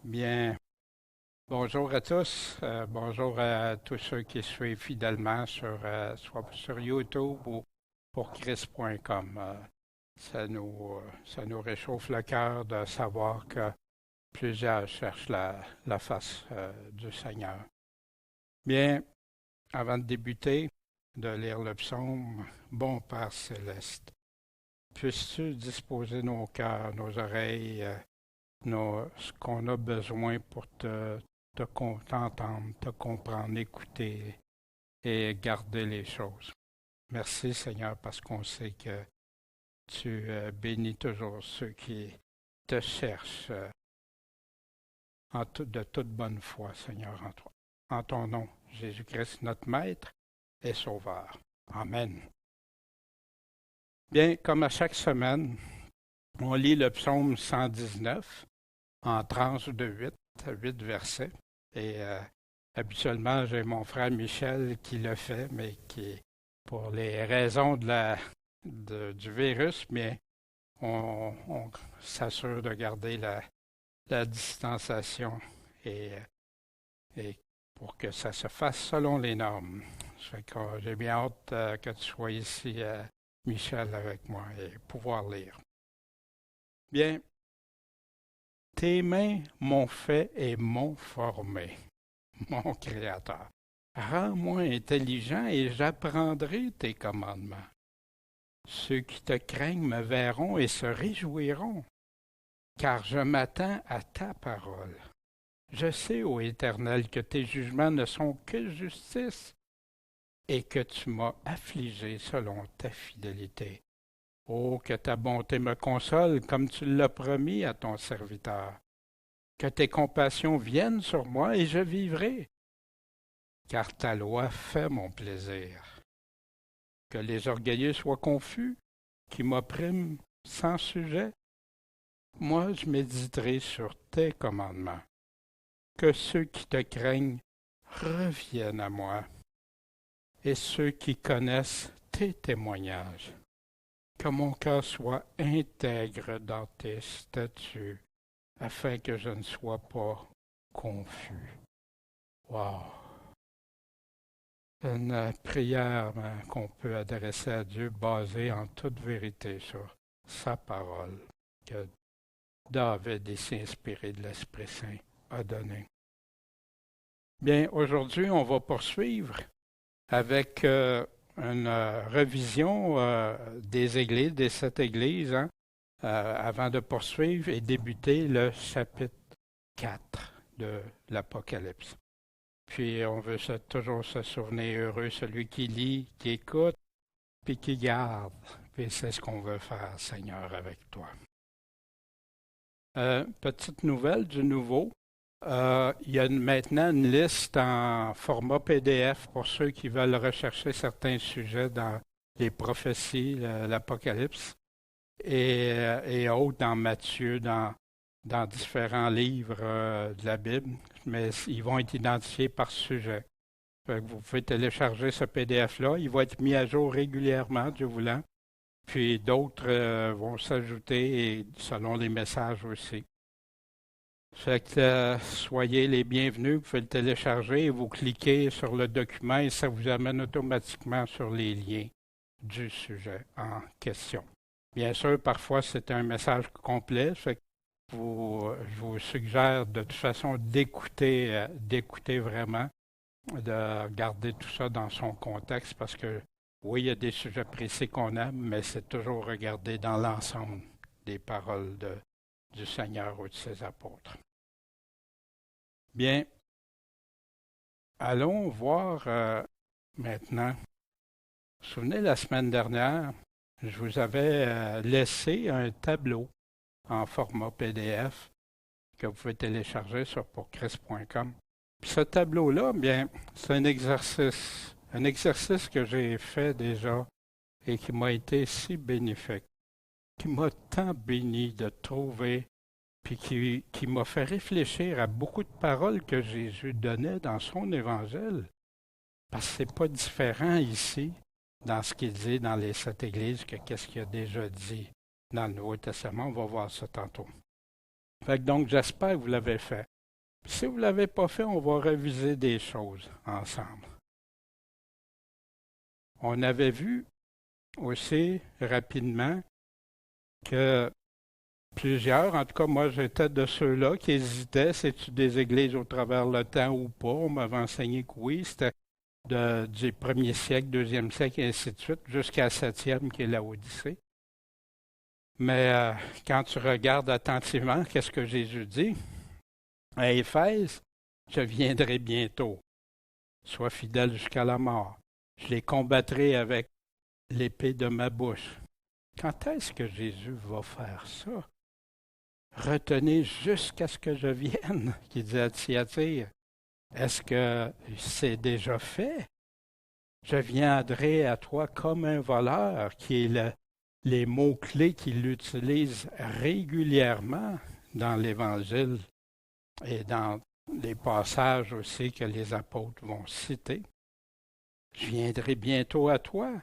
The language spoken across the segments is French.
Bien, bonjour à tous. Bonjour à tous ceux qui suivent fidèlement soit sur YouTube ou pour Chris.com. Ça nous réchauffe le cœur de savoir que plusieurs cherchent la face du Seigneur. Bien, avant de débuter, de lire le psaume, Bon Père céleste, puisses-tu disposer nos cœurs, nos oreilles, ce qu'on a besoin pour t'entendre, te comprendre, écouter et garder les choses. Merci Seigneur parce qu'on sait que tu bénis toujours ceux qui te cherchent de toute bonne foi, Seigneur, en toi. En ton nom, Jésus-Christ, notre Maître et Sauveur. Amen. Bien, comme à chaque semaine, on lit le psaume 119 en tranches de 8 versets. Et habituellement, j'ai mon frère Michel qui le fait, mais qui, pour les raisons du virus, mais on s'assure de garder la distanciation et pour que ça se fasse selon les normes. J'ai bien hâte que tu sois ici, Michel, avec moi et pouvoir lire. Bien, tes mains m'ont fait et m'ont formé, mon Créateur. Rends-moi intelligent et j'apprendrai tes commandements. Ceux qui te craignent me verront et se réjouiront, car je m'attends à ta parole. Je sais, ô Éternel, que tes jugements ne sont que justice et que tu m'as affligé selon ta fidélité. Oh, que ta bonté me console comme tu l'as promis à ton serviteur. Que tes compassions viennent sur moi et je vivrai, car ta loi fait mon plaisir. Que les orgueilleux soient confus, qui m'oppriment sans sujet. Moi, je méditerai sur tes commandements. Que ceux qui te craignent reviennent à moi, et ceux qui connaissent tes témoignages. Que mon cœur soit intègre dans tes statuts, afin que je ne sois pas confus. Wow! Une prière qu'on peut adresser à Dieu basée en toute vérité sur sa parole que David, ici inspiré de l'Esprit Saint, a donnée. Bien, aujourd'hui, on va poursuivre avec une revision des églises, des 7 églises, avant de poursuivre et débuter le chapitre 4 de l'Apocalypse. Puis on veut toujours se souvenir heureux, celui qui lit, qui écoute, puis qui garde. Puis c'est ce qu'on veut faire, Seigneur, avec toi. Petite nouvelle du nouveau. Il y a maintenant une liste en format PDF pour ceux qui veulent rechercher certains sujets dans les prophéties, l'Apocalypse, et autres dans Matthieu, dans différents livres de la Bible, mais ils vont être identifiés par sujet. Vous pouvez télécharger ce PDF-là. Il va être mis à jour régulièrement, Dieu voulant. Puis d'autres vont s'ajouter selon les messages aussi. Fait que soyez les bienvenus, vous pouvez le télécharger et vous cliquez sur le document et ça vous amène automatiquement sur les liens du sujet en question. Bien sûr, parfois c'est un message complet, fait que je vous suggère de toute façon d'écouter vraiment, de garder tout ça dans son contexte parce que oui, il y a des sujets précis qu'on aime, mais c'est toujours regarder dans l'ensemble des paroles du Seigneur ou de ses apôtres. Bien, allons voir maintenant. Vous vous souvenez, la semaine dernière, je vous avais laissé un tableau en format PDF que vous pouvez télécharger sur pourchris.com. Puis ce tableau-là, bien, c'est un exercice que j'ai fait déjà et qui m'a été si bénéfique, qui m'a tant béni de trouver, puis qui m'a fait réfléchir à beaucoup de paroles que Jésus donnait dans son évangile. Parce que c'est pas différent ici, dans ce qu'il dit dans les 7 églises, que qu'est-ce qu'il a déjà dit dans le Nouveau Testament. On va voir ça tantôt. Fait que donc, j'espère que vous l'avez fait. Si vous ne l'avez pas fait, on va réviser des choses ensemble. On avait vu aussi rapidement que plusieurs, en tout cas moi j'étais de ceux-là qui hésitaient, c'est-tu des églises au travers le temps ou pas? On m'avait enseigné que oui, c'était du 1er siècle, 2e siècle, et ainsi de suite, jusqu'à 7e qui est la Odyssée. Mais quand tu regardes attentivement, qu'est-ce que Jésus dit? À Éphèse, je viendrai bientôt. Sois fidèle jusqu'à la mort. Je les combattrai avec l'épée de ma bouche. Quand est-ce que Jésus va faire ça? Retenez jusqu'à ce que je vienne, qu'il dit à Thyatire. Est-ce que c'est déjà fait? Je viendrai à toi comme un voleur, qui est les mots-clés qu'il utilise régulièrement dans l'Évangile et dans les passages aussi que les apôtres vont citer. Je viendrai bientôt à toi.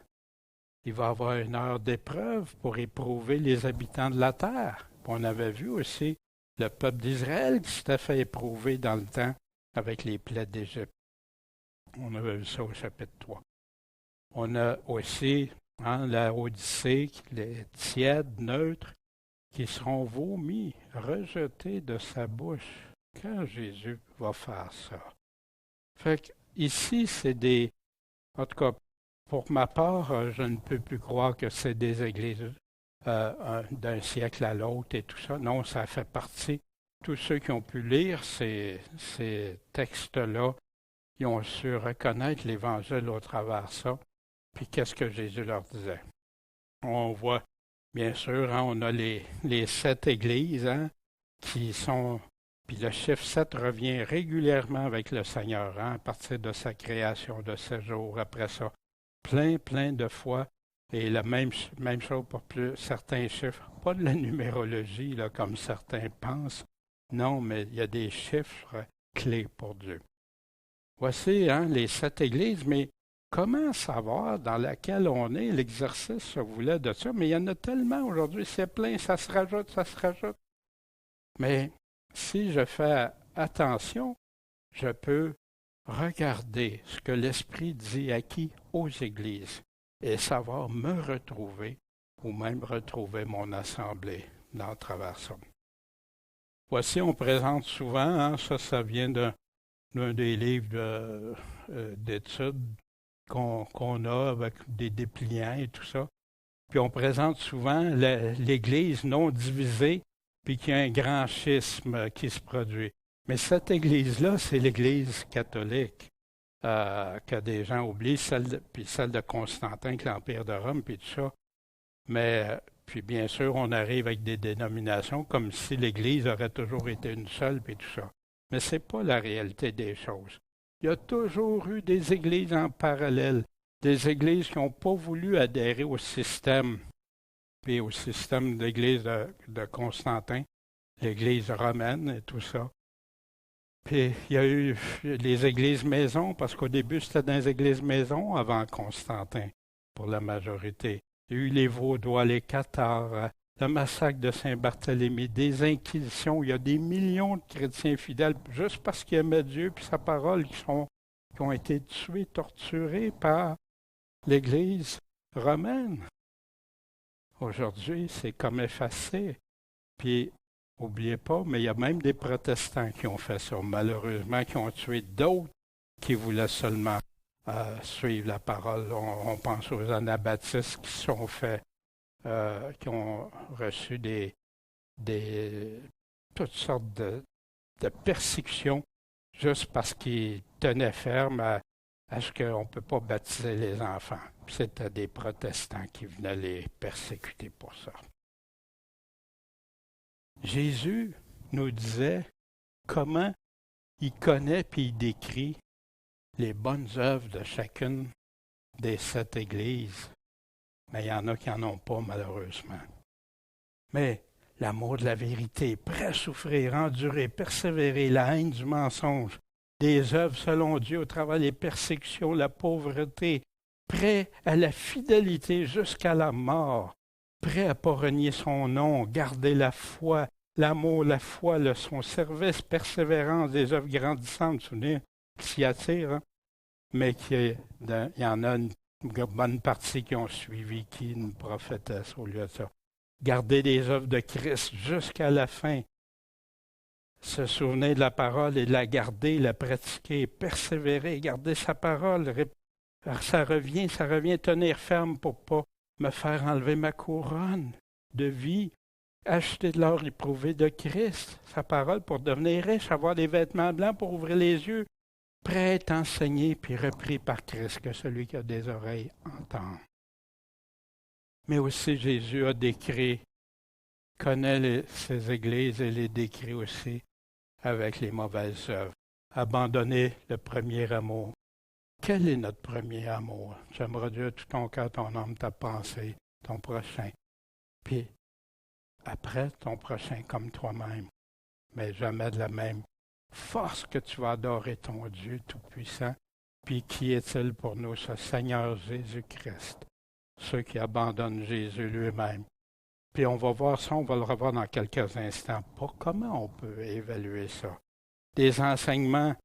Il va y avoir une heure d'épreuve pour éprouver les habitants de la terre. On avait vu aussi le peuple d'Israël qui s'était fait éprouver dans le temps avec les plaies d'Égypte. On avait vu ça au chapitre 3. On a aussi la Odyssée, les tièdes, neutres, qui seront vomis, rejetés de sa bouche. Quand Jésus va faire ça? Fait que ici, c'est des... En tout cas, pour ma part, je ne peux plus croire que c'est des églises d'un siècle à l'autre et tout ça. Non, ça fait partie. Tous ceux qui ont pu lire ces textes-là, ils ont su reconnaître l'Évangile au travers de ça. Puis qu'est-ce que Jésus leur disait? On voit, bien sûr, on a les 7 églises qui sont... Puis le chiffre 7 revient régulièrement avec le Seigneur à partir de sa création de 7 jours. Après ça, plein de fois. Et la même chose pour certains chiffres. Pas de la numérologie, là, comme certains pensent. Non, mais il y a des chiffres clés pour Dieu. Voici les 7 églises, mais comment savoir dans laquelle on est? L'exercice se voulait de ça, mais il y en a tellement aujourd'hui, c'est plein, ça se rajoute. Mais si je fais attention, je peux regarder ce que l'Esprit dit à qui? Aux églises, et savoir me retrouver, ou même retrouver mon assemblée dans le travers ça. Voici, on présente souvent, ça vient d'un des livres d'études qu'on a avec des dépliants et tout ça. Puis on présente souvent l'Église non divisée, puis qu'il y a un grand schisme qui se produit. Mais cette Église-là, c'est l'Église catholique que des gens oublient, puis celle de Constantin, que l'Empire de Rome, puis tout ça. Mais puis bien sûr, on arrive avec des dénominations comme si l'Église aurait toujours été une seule, puis tout ça. Mais ce n'est pas la réalité des choses. Il y a toujours eu des églises en parallèle, des églises qui n'ont pas voulu adhérer au système, puis au système de l'Église de Constantin, l'Église romaine et tout ça. Puis il y a eu les églises maisons, parce qu'au début, c'était dans les églises maisons avant Constantin, pour la majorité. Il y a eu les Vaudois, les Cathares, le massacre de Saint-Barthélemy, des inquisitions. Il y a des millions de chrétiens fidèles, juste parce qu'ils aimaient Dieu et sa parole, qui ont été tués, torturés par l'Église romaine. Aujourd'hui, c'est comme effacé. Puis, n'oubliez pas, mais il y a même des protestants qui ont fait ça, malheureusement, qui ont tué d'autres qui voulaient seulement suivre la parole. On pense aux anabaptistes qui sont faits, qui ont reçu toutes sortes de persécutions juste parce qu'ils tenaient ferme à ce qu'on ne peut pas baptiser les enfants. C'était des protestants qui venaient les persécuter pour ça. Jésus nous disait comment il connaît puis il décrit les bonnes œuvres de chacune des 7 églises. Mais il y en a qui n'en ont pas, malheureusement. Mais l'amour de la vérité, prêt à souffrir, endurer, persévérer, la haine du mensonge, des œuvres selon Dieu au travers des persécutions, la pauvreté, prêt à la fidélité jusqu'à la mort, prêt à ne pas renier son nom, garder la foi, l'amour, la foi, son service, persévérance, des œuvres grandissantes, souvenez, qui s'y attirent, hein? Mais il y en a une bonne partie qui ont suivi qui une prophétesse au lieu de ça. Garder des œuvres de Christ jusqu'à la fin. Se souvenir de la parole et de la garder, la pratiquer, persévérer, garder sa parole. Ça revient tenir ferme pour ne pas me faire enlever ma couronne de vie. Acheter de l'or éprouvé de Christ, sa parole pour devenir riche, avoir des vêtements blancs pour ouvrir les yeux, prêt à être enseigné puis repris par Christ, que celui qui a des oreilles entende. Mais aussi Jésus a décrit, connaît ces églises et les décrit aussi avec les mauvaises œuvres. Abandonner le premier amour. Quel est notre premier amour? J'aimerais Dieu tout ton cœur, ton âme, ta pensée, ton prochain. Puis après, ton prochain comme toi-même, mais jamais de la même force que tu vas adorer ton Dieu Tout-Puissant. Puis qui est-il pour nous, ce Seigneur Jésus-Christ? Ceux qui abandonnent Jésus lui-même. Puis on va voir ça, on va le revoir dans quelques instants. Pour comment on peut évaluer ça? Des enseignements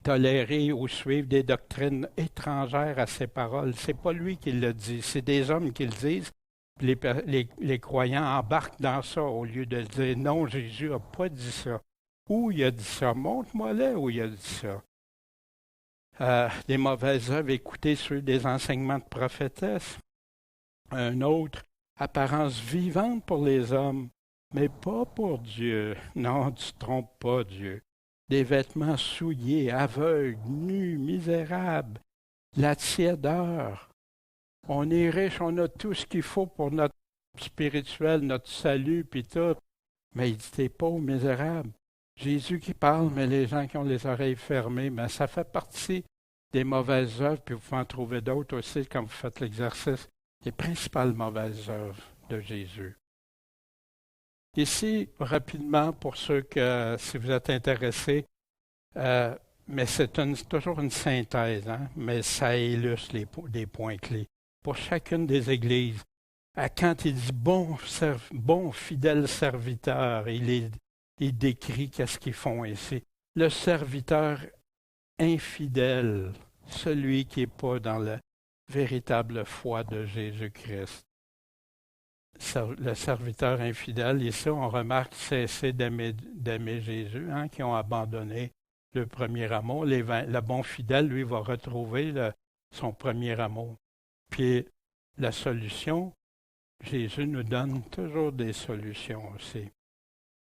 tolérer ou suivre des doctrines étrangères à ses paroles. C'est pas lui qui le dit, c'est des hommes qui le disent. Les croyants embarquent dans ça au lieu de dire « Non, Jésus n'a pas dit ça ». Où il a dit ça? Montre-moi là où il a dit ça. Des mauvaises œuvres, écouter ceux des enseignements de prophétesse. Un autre, apparence vivante pour les hommes, mais pas pour Dieu. Non, tu ne trompes pas Dieu. Des vêtements souillés, aveugles, nus, misérables, la tiédeur. On est riche, on a tout ce qu'il faut pour notre spirituel, notre salut, puis tout. Mais il dit, t'es pauvre, misérable. Jésus qui parle, mais les gens qui ont les oreilles fermées, mais ça fait partie des mauvaises œuvres, puis vous pouvez en trouver d'autres aussi quand vous faites l'exercice. Les principales mauvaises œuvres de Jésus. Ici, rapidement, pour ceux que, si vous êtes intéressés, mais c'est toujours une synthèse, hein, mais ça illustre des points clés. Pour chacune des églises, quand il dit bon fidèle serviteur, il décrit qu'est-ce qu'ils font ici. Le serviteur infidèle, celui qui n'est pas dans la véritable foi de Jésus-Christ. Le serviteur infidèle, ici, on remarque cesser d'aimer Jésus, hein, qui ont abandonné le premier amour. Le bon fidèle, lui, va retrouver son premier amour. Puis, la solution, Jésus nous donne toujours des solutions aussi.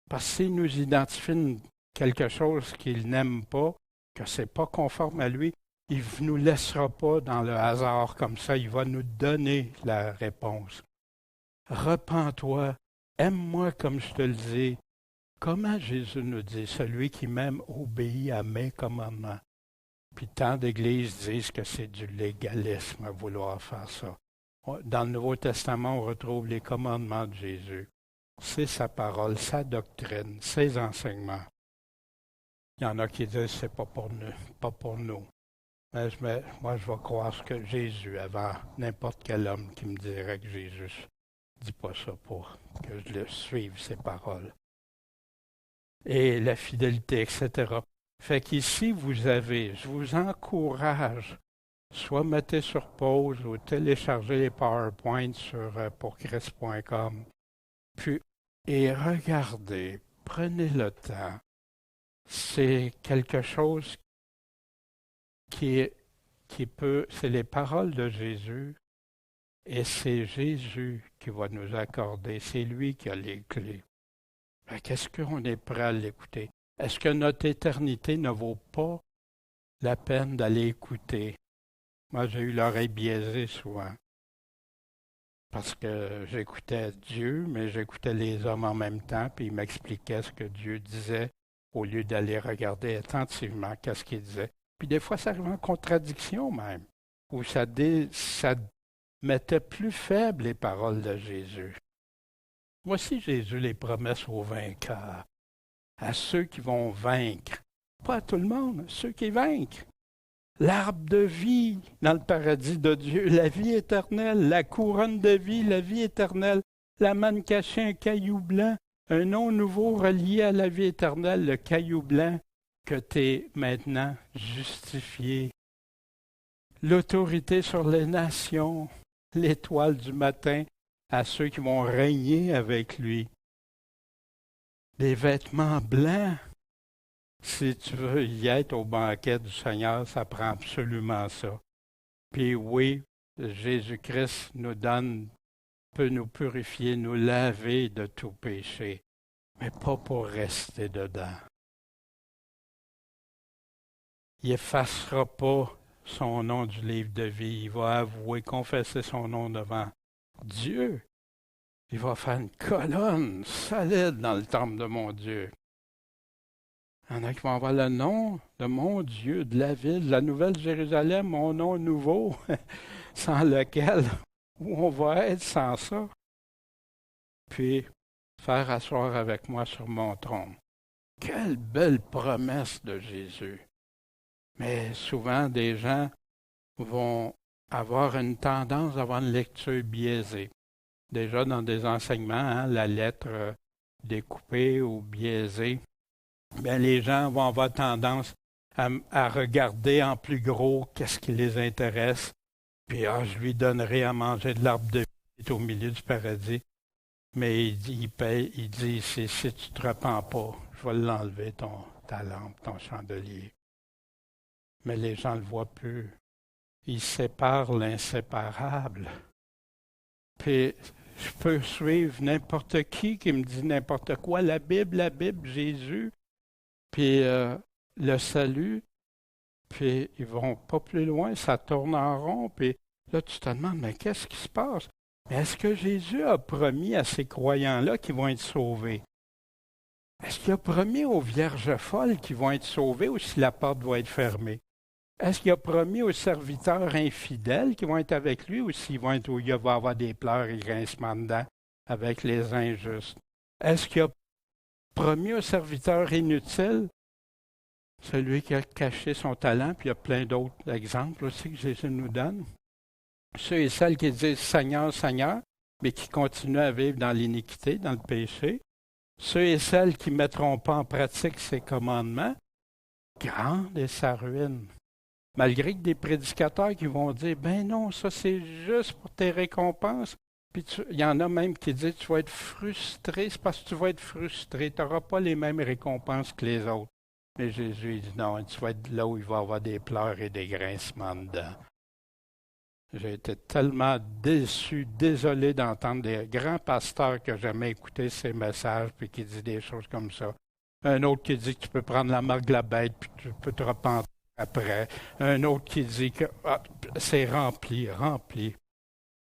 Parce que s'il nous identifie quelque chose qu'il n'aime pas, que ce n'est pas conforme à lui, il ne nous laissera pas dans le hasard comme ça, il va nous donner la réponse. Repens-toi, aime-moi comme je te le dis. Comment Jésus nous dit, celui qui m'aime obéit à mes commandements. Puis tant d'églises disent que c'est du légalisme à vouloir faire ça. Dans le Nouveau Testament, on retrouve les commandements de Jésus. C'est sa parole, sa doctrine, ses enseignements. Il y en a qui disent c'est pas pour nous. Mais moi, je vais croire ce que Jésus avant n'importe quel homme qui me dirait que Jésus ne dit pas ça pour que je le suive, ses paroles. Et la fidélité, etc. Fait qu'ici, je vous encourage, soit mettez sur pause ou téléchargez les PowerPoints pour Christ.com. Puis, et regardez, prenez le temps. C'est quelque chose c'est les paroles de Jésus, et c'est Jésus qui va nous accorder, c'est lui qui a les clés. Qu'est-ce qu'on est prêt à l'écouter? Est-ce que notre éternité ne vaut pas la peine d'aller écouter? Moi, j'ai eu l'oreille biaisée souvent, parce que j'écoutais Dieu, mais j'écoutais les hommes en même temps, puis ils m'expliquaient ce que Dieu disait, au lieu d'aller regarder attentivement qu'est-ce qu'il disait. Puis des fois, ça arrive en contradiction même, où ça mettait plus faibles les paroles de Jésus. Voici Jésus les promesses aux vainqueurs, à ceux qui vont vaincre. Pas à tout le monde, ceux qui vainquent. L'arbre de vie dans le paradis de Dieu, la vie éternelle, la couronne de vie, la vie éternelle, la manne cachée, un caillou blanc, un nom nouveau relié à la vie éternelle, le caillou blanc, que tu es maintenant justifié. L'autorité sur les nations, l'étoile du matin à ceux qui vont régner avec lui. Des vêtements blancs. Si tu veux y être au banquet du Seigneur, ça prend absolument ça. Puis oui, Jésus-Christ peut nous purifier, nous laver de tout péché, mais pas pour rester dedans. Il n'effacera pas son nom du livre de vie. Il va avouer, confesser son nom devant Dieu. Il va faire une colonne solide dans le temple de mon Dieu. Il y en a qui vont avoir le nom de mon Dieu, de la ville, de la Nouvelle Jérusalem, mon nom nouveau, sans lequel, où on va être sans ça. Puis, faire asseoir avec moi sur mon trône. Quelle belle promesse de Jésus! Mais souvent, des gens vont avoir une tendance à avoir une lecture biaisée. Déjà dans des enseignements, la lettre découpée ou biaisée, bien, les gens vont avoir tendance à regarder en plus gros qu'est-ce qui les intéresse. Puis, je lui donnerai à manger de l'arbre de vie au milieu du paradis. Mais il dit, si tu ne te repens pas, je vais l'enlever, ta lampe, ton chandelier. Mais les gens ne le voient plus. Ils séparent l'inséparable. Puis, je peux suivre n'importe qui me dit n'importe quoi. La Bible, Jésus, puis le salut. Puis, ils vont pas plus loin, ça tourne en rond. Puis là, tu te demandes, mais qu'est-ce qui se passe? Mais est-ce que Jésus a promis à ces croyants-là qu'ils vont être sauvés? Est-ce qu'il a promis aux vierges folles qu'ils vont être sauvées ou si la porte va être fermée? Est-ce qu'il a promis aux serviteurs infidèles qui vont être avec lui ou s'ils vont être où il va y avoir des pleurs et grincements de dents avec les injustes? Est-ce qu'il a promis aux serviteurs inutiles, celui qui a caché son talent, puis il y a plein d'autres exemples aussi que Jésus nous donne? Ceux et celles qui disent Seigneur, Seigneur, mais qui continuent à vivre dans l'iniquité, dans le péché. Ceux et celles qui ne mettront pas en pratique ses commandements, grande est sa ruine. Malgré que des prédicateurs qui vont dire, ben non, ça c'est juste pour tes récompenses. Puis il y en a même qui disent, tu vas être frustré, c'est parce que tu vas être frustré, tu n'auras pas les mêmes récompenses que les autres. Mais Jésus il dit, non, tu vas être là où il va y avoir des pleurs et des grincements dedans. J'ai été tellement déçu, désolé d'entendre des grands pasteurs que jamais écouté ces messages puis qui disent des choses comme ça. Un autre qui dit que tu peux prendre la marque de la bête puis tu peux te repentir après. Un autre qui dit que c'est rempli.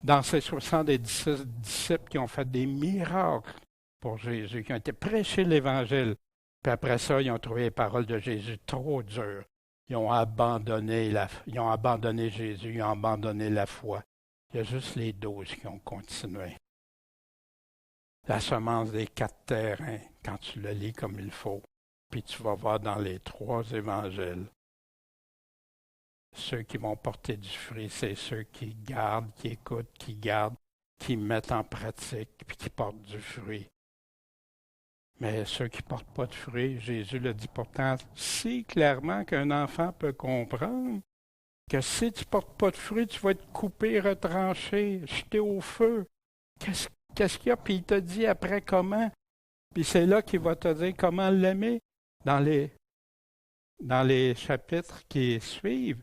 Dans ces 70 disciples qui ont fait des miracles pour Jésus, qui ont été prêchés l'Évangile, puis après ça, ils ont trouvé les paroles de Jésus trop dures. Ils ont abandonné Jésus, ils ont abandonné la foi. Il y a juste les 12 qui ont continué. La semence des 4 terrains, quand tu le lis comme il faut, puis tu vas voir dans les 3 évangiles, ceux qui vont porter du fruit, c'est ceux qui gardent, qui écoutent, qui gardent, qui mettent en pratique, puis qui portent du fruit. Mais ceux qui ne portent pas de fruits, Jésus le dit pourtant si clairement qu'un enfant peut comprendre que si tu ne portes pas de fruits, tu vas être coupé, retranché, jeté au feu. Qu'est-ce qu'il y a? Puis il te dit après comment. Puis c'est là qu'il va te dire comment l'aimer dans les chapitres qui suivent.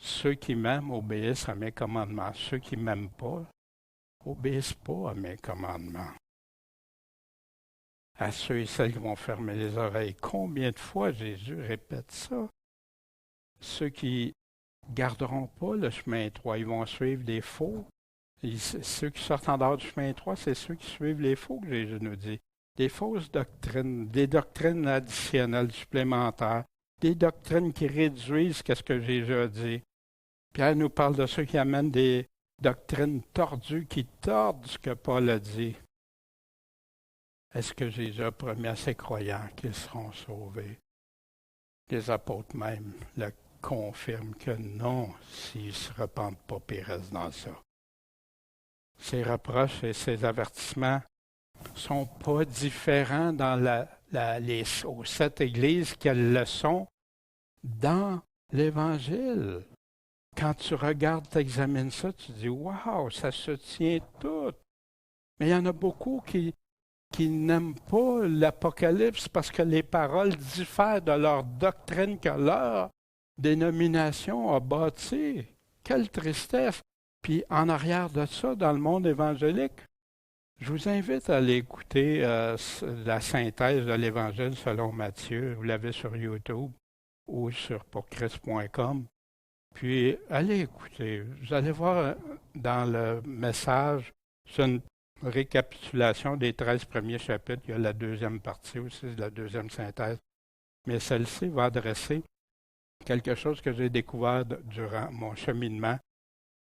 Ceux qui m'aiment obéissent à mes commandements. Ceux qui ne m'aiment pas obéissent pas à mes commandements. À ceux et celles qui vont fermer les oreilles. Combien de fois Jésus répète ça? Ceux qui garderont pas le chemin étroit, ils vont suivre des faux. Ceux qui sortent en dehors du chemin étroit, c'est ceux qui suivent les faux que Jésus nous dit. Des fausses doctrines, des doctrines additionnelles supplémentaires, des doctrines qui réduisent ce que Jésus a dit. Pierre nous parle de ceux qui amènent des doctrines tordues, qui tordent ce que Paul a dit. Est-ce que Jésus a promis à ses croyants qu'ils seront sauvés? Les apôtres même le confirment que non, s'ils ne se repentent pas et restent dans ça. Ces reproches et ces avertissements ne sont pas différents dans aux 7 églises qu'elles le sont dans l'Évangile. Quand tu regardes, tu examines ça, tu dis waouh, ça se tient tout. Mais il y en a beaucoup qui n'aiment pas l'Apocalypse parce que les paroles diffèrent de leur doctrine que leur dénomination a bâtie. Quelle tristesse! Puis en arrière de ça, dans le monde évangélique, je vous invite à aller écouter la synthèse de l'Évangile selon Matthieu. Vous l'avez sur YouTube ou sur pourchrist.com. Puis allez écouter. Vous allez voir dans le message, c'est une récapitulation des 13 premiers chapitres. Il y a la deuxième partie aussi, la deuxième synthèse. Mais celle-ci va adresser quelque chose que j'ai découvert durant mon cheminement,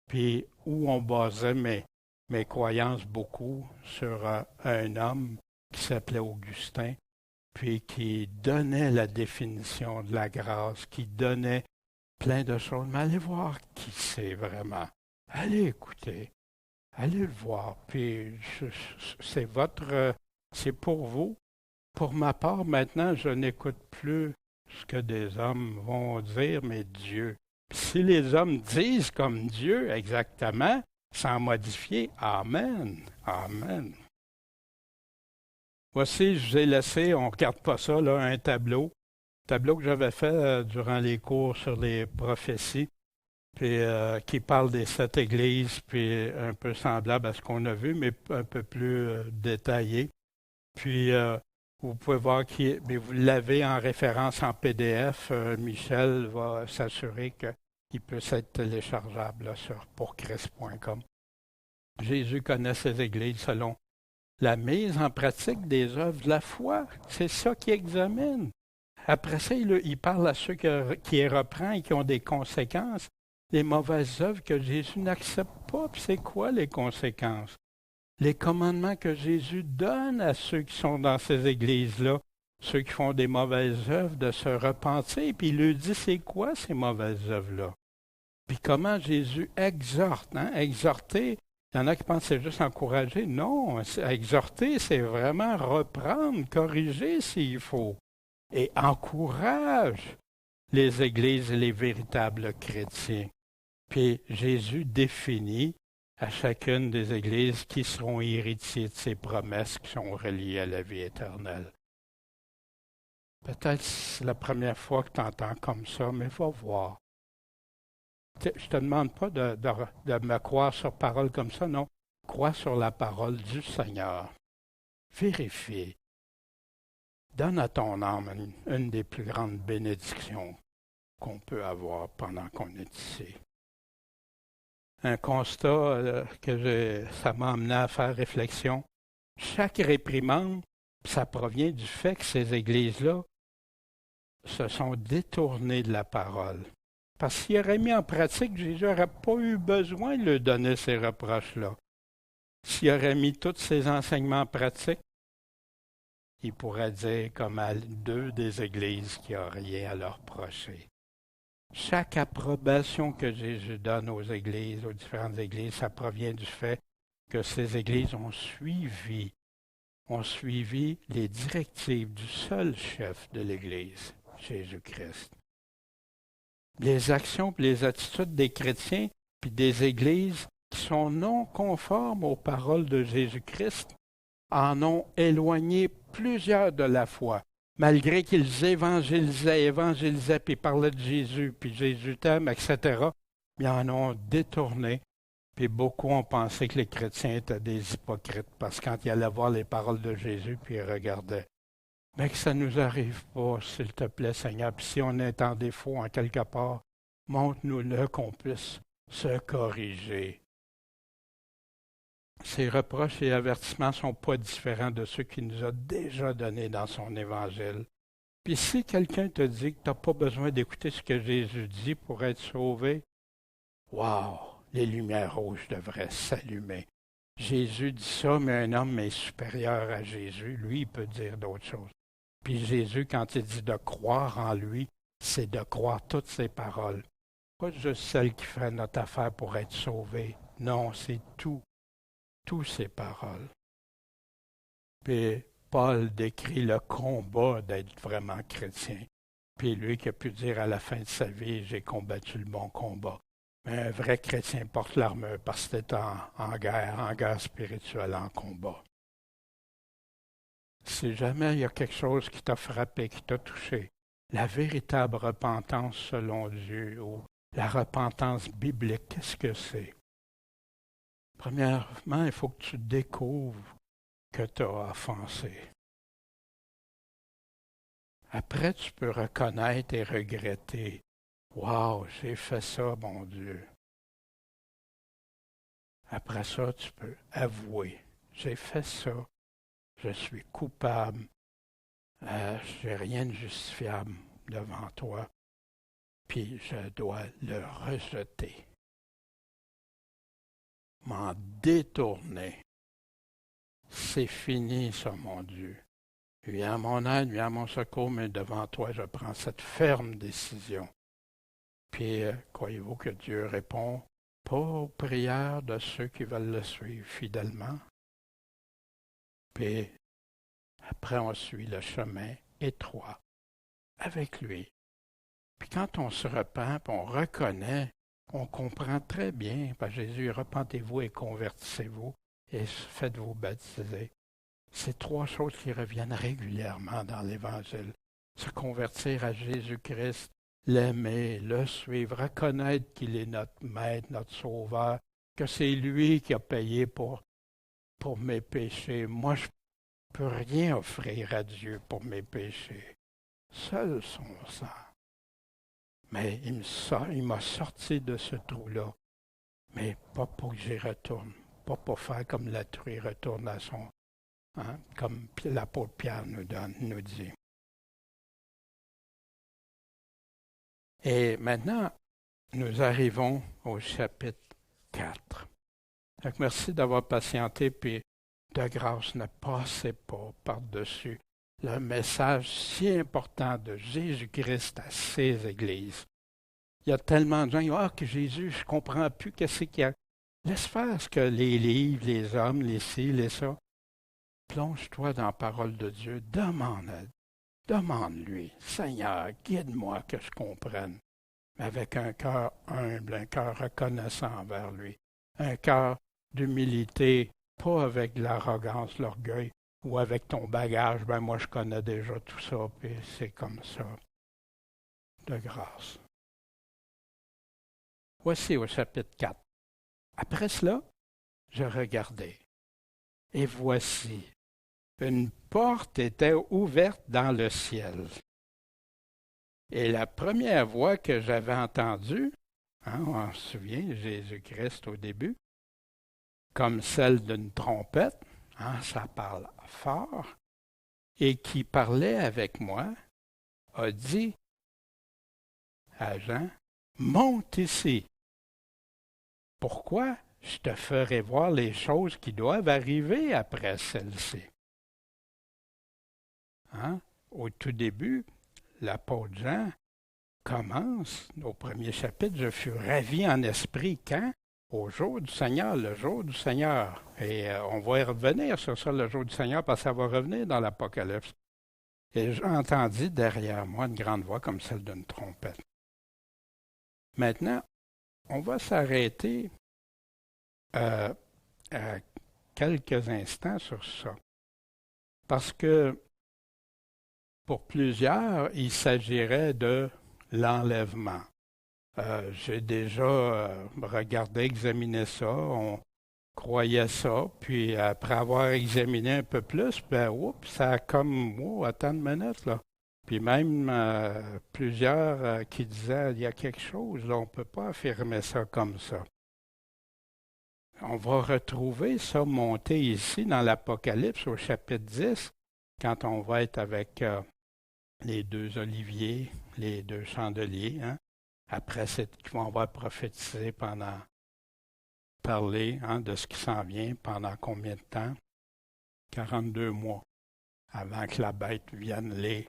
puis où on basait mes croyances beaucoup sur un homme qui s'appelait Augustin, puis qui donnait la définition de la grâce, qui donnait plein de choses. Mais allez voir qui c'est vraiment. Allez écouter. Allez le voir. Puis c'est pour vous. Pour ma part, maintenant, je n'écoute plus ce que des hommes vont dire, mais Dieu. Puis si les hommes disent comme Dieu exactement, sans modifier, Amen. Amen. Voici, je vous ai laissé, on ne regarde pas ça, là, un tableau que j'avais fait durant les cours sur les prophéties, puis qui parle des 7 églises, puis un peu semblable à ce qu'on a vu, mais un peu plus détaillé. Puis vous pouvez voir mais vous l'avez en référence en PDF. Michel va s'assurer qu'il peut être téléchargeable là, sur pourchrist.com. Jésus connaît ses églises selon la mise en pratique des œuvres de la foi. C'est ça qu'il examine. Après ça, il parle à ceux qui les reprend et qui ont des conséquences, des mauvaises œuvres que Jésus n'accepte pas. Puis c'est quoi les conséquences? Les commandements que Jésus donne à ceux qui sont dans ces églises-là, ceux qui font des mauvaises œuvres, de se repentir. Puis il leur dit, c'est quoi ces mauvaises œuvres-là? Puis comment Jésus exhorte, hein? Exhorter, il y en a qui pensent que c'est juste encourager. Non, exhorter, c'est vraiment reprendre, corriger s'il faut. Et encourage les églises et les véritables chrétiens. Puis Jésus définit à chacune des églises qui seront héritiers de ces promesses qui sont reliées à la vie éternelle. Peut-être c'est la première fois que tu entends comme ça, mais va voir. Je ne te demande pas de me croire sur parole comme ça, non. Crois sur la parole du Seigneur. Vérifie. Donne à ton âme une des plus grandes bénédictions qu'on peut avoir pendant qu'on est ici. Un constat ça m'a amené à faire réflexion. Chaque réprimande, ça provient du fait que ces églises-là se sont détournées de la parole. Parce qu'il aurait mis en pratique, Jésus n'aurait pas eu besoin de leur donner ces reproches-là. S'il aurait mis tous ces enseignements en pratique, il pourrait dire comme à 2 des églises qu'il n'y a rien à leur reprocher. Chaque approbation que Jésus donne aux églises, aux différentes églises, ça provient du fait que ces églises ont suivi les directives du seul chef de l'Église, Jésus-Christ. Les actions et les attitudes des chrétiens puis des églises qui sont non conformes aux paroles de Jésus-Christ en ont éloigné plusieurs de la foi. Malgré qu'ils évangélisaient, puis parlaient de Jésus, puis Jésus t'aime, etc., ils en ont détourné. Puis beaucoup ont pensé que les chrétiens étaient des hypocrites, parce que quand ils allaient voir les paroles de Jésus, puis ils regardaient. Mais que ça ne nous arrive pas, s'il te plaît, Seigneur. Puis si on est en défaut en quelque part, montre-nous-le qu'on puisse se corriger. Ces reproches et avertissements ne sont pas différents de ceux qu'il nous a déjà donnés dans son Évangile. Puis si quelqu'un te dit que tu n'as pas besoin d'écouter ce que Jésus dit pour être sauvé, wow, les lumières rouges devraient s'allumer. Jésus dit ça, mais un homme est supérieur à Jésus. Lui, il peut dire d'autres choses. Puis Jésus, quand il dit de croire en lui, c'est de croire toutes ses paroles. Pas juste celle qui fait notre affaire pour être sauvé. Non, c'est toutes ses paroles. Puis Paul décrit le combat d'être vraiment chrétien. Puis lui qui a pu dire à la fin de sa vie, j'ai combattu le bon combat. Mais un vrai chrétien porte l'armure parce que c'est en guerre spirituelle, en combat. Si jamais il y a quelque chose qui t'a frappé, qui t'a touché, la véritable repentance selon Dieu ou la repentance biblique, qu'est-ce que c'est? Premièrement, il faut que tu découvres que tu as offensé. Après, tu peux reconnaître et regretter. Wow, j'ai fait ça, mon Dieu. Après ça, tu peux avouer. J'ai fait ça. Je suis coupable. J'ai rien de justifiable devant toi. Puis je dois le rejeter. M'en détourner. C'est fini, ça, mon Dieu. Viens à mon aide, viens à mon secours, mais devant toi, je prends cette ferme décision. Puis, croyez-vous que Dieu répond pas aux prières de ceux qui veulent le suivre fidèlement? Puis, après, on suit le chemin étroit avec lui. Puis quand on se repent, on reconnaît, on comprend très bien, parce que Jésus, repentez-vous et convertissez-vous et faites-vous baptiser. C'est trois choses qui reviennent régulièrement dans l'Évangile. Se convertir à Jésus-Christ, l'aimer, le suivre, reconnaître qu'il est notre Maître, notre Sauveur, que c'est lui qui a payé pour mes péchés. Moi, je ne peux rien offrir à Dieu pour mes péchés. Seul son sang. Mais il m'a sorti de ce trou-là. Mais pas pour que j'y retourne. Pas pour faire comme la truie retourne à son... Hein, comme l'apôtre Pierre nous dit. Et maintenant, nous arrivons au chapitre 4. Donc, merci d'avoir patienté, puis de grâce, ne passez pas par-dessus le message si important de Jésus-Christ à ses églises. Il y a tellement de gens qui disent « Ah, que Jésus, je ne comprends plus qu'est-ce qu'il y a. » Laisse faire ce que les livres, les hommes, les ci, les ça. Plonge-toi dans la parole de Dieu, demande-lui, Seigneur, guide-moi que je comprenne, mais avec un cœur humble, un cœur reconnaissant envers lui, un cœur d'humilité, pas avec l'arrogance, l'orgueil, ou avec ton bagage, ben moi je connais déjà tout ça, puis c'est comme ça, de grâce. Voici au chapitre 4. Après cela, je regardai, et voici, une porte était ouverte dans le ciel. Et la première voix que j'avais entendue, on se souvient, Jésus-Christ au début, comme celle d'une trompette, ça parle fort, et qui parlait avec moi, a dit à Jean, monte ici. Pourquoi? Je te ferai voir les choses qui doivent arriver après celle-ci. Au tout début, l'apôtre Jean commence au premier chapitre, je fus ravi en esprit quand? Au jour du Seigneur, le jour du Seigneur. Et on va y revenir sur ça, le jour du Seigneur, parce que ça va revenir dans l'Apocalypse. Et j'entendis derrière moi une grande voix comme celle d'une trompette. Maintenant, on va s'arrêter à quelques instants sur ça. Parce que pour plusieurs, il s'agirait de l'enlèvement. J'ai déjà regardé, examiné ça, on croyait ça, puis après avoir examiné un peu plus, ça a comme, attends une minute, là. Puis même plusieurs qui disaient, il y a quelque chose, là, on ne peut pas affirmer ça comme ça. On va retrouver ça monté ici dans l'Apocalypse au chapitre 10, quand on va être avec les deux oliviers, les deux chandeliers. Après, on va prophétiser parler de ce qui s'en vient pendant combien de temps? 42 mois avant que la bête vienne les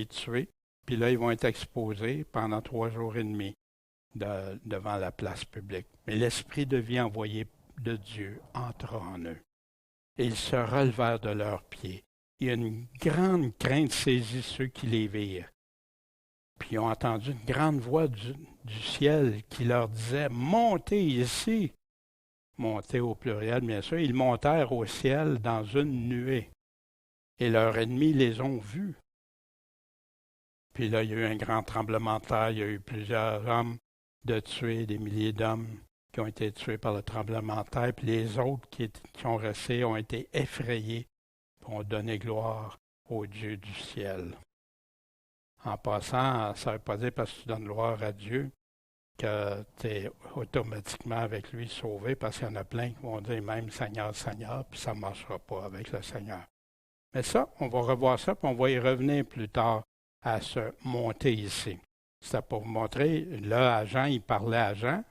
tuer. Puis là, ils vont être exposés pendant 3 jours et demi devant la place publique. Mais l'Esprit de vie envoyé de Dieu entrera en eux. et ils se relevèrent de leurs pieds. Et une grande crainte saisit ceux qui les virent. Puis ils ont entendu une grande voix du ciel qui leur disait « Montez ici !» Montez au pluriel, bien sûr. Ils montèrent au ciel dans une nuée. Et leurs ennemis les ont vus. Puis là, il y a eu un grand tremblement de terre. Il y a eu plusieurs hommes de tués, des milliers d'hommes qui ont été tués par le tremblement de terre. Puis les autres qui ont resté ont été effrayés et ont donné gloire au Dieu du ciel. En passant, ça ne veut pas dire parce que tu donnes gloire à Dieu que tu es automatiquement avec lui sauvé, parce qu'il y en a plein qui vont dire même Seigneur, Seigneur, puis ça ne marchera pas avec le Seigneur. Mais ça, on va revoir ça, puis on va y revenir plus tard à se monter ici. C'était pour vous montrer, là, à Jean, il parlait à Jean,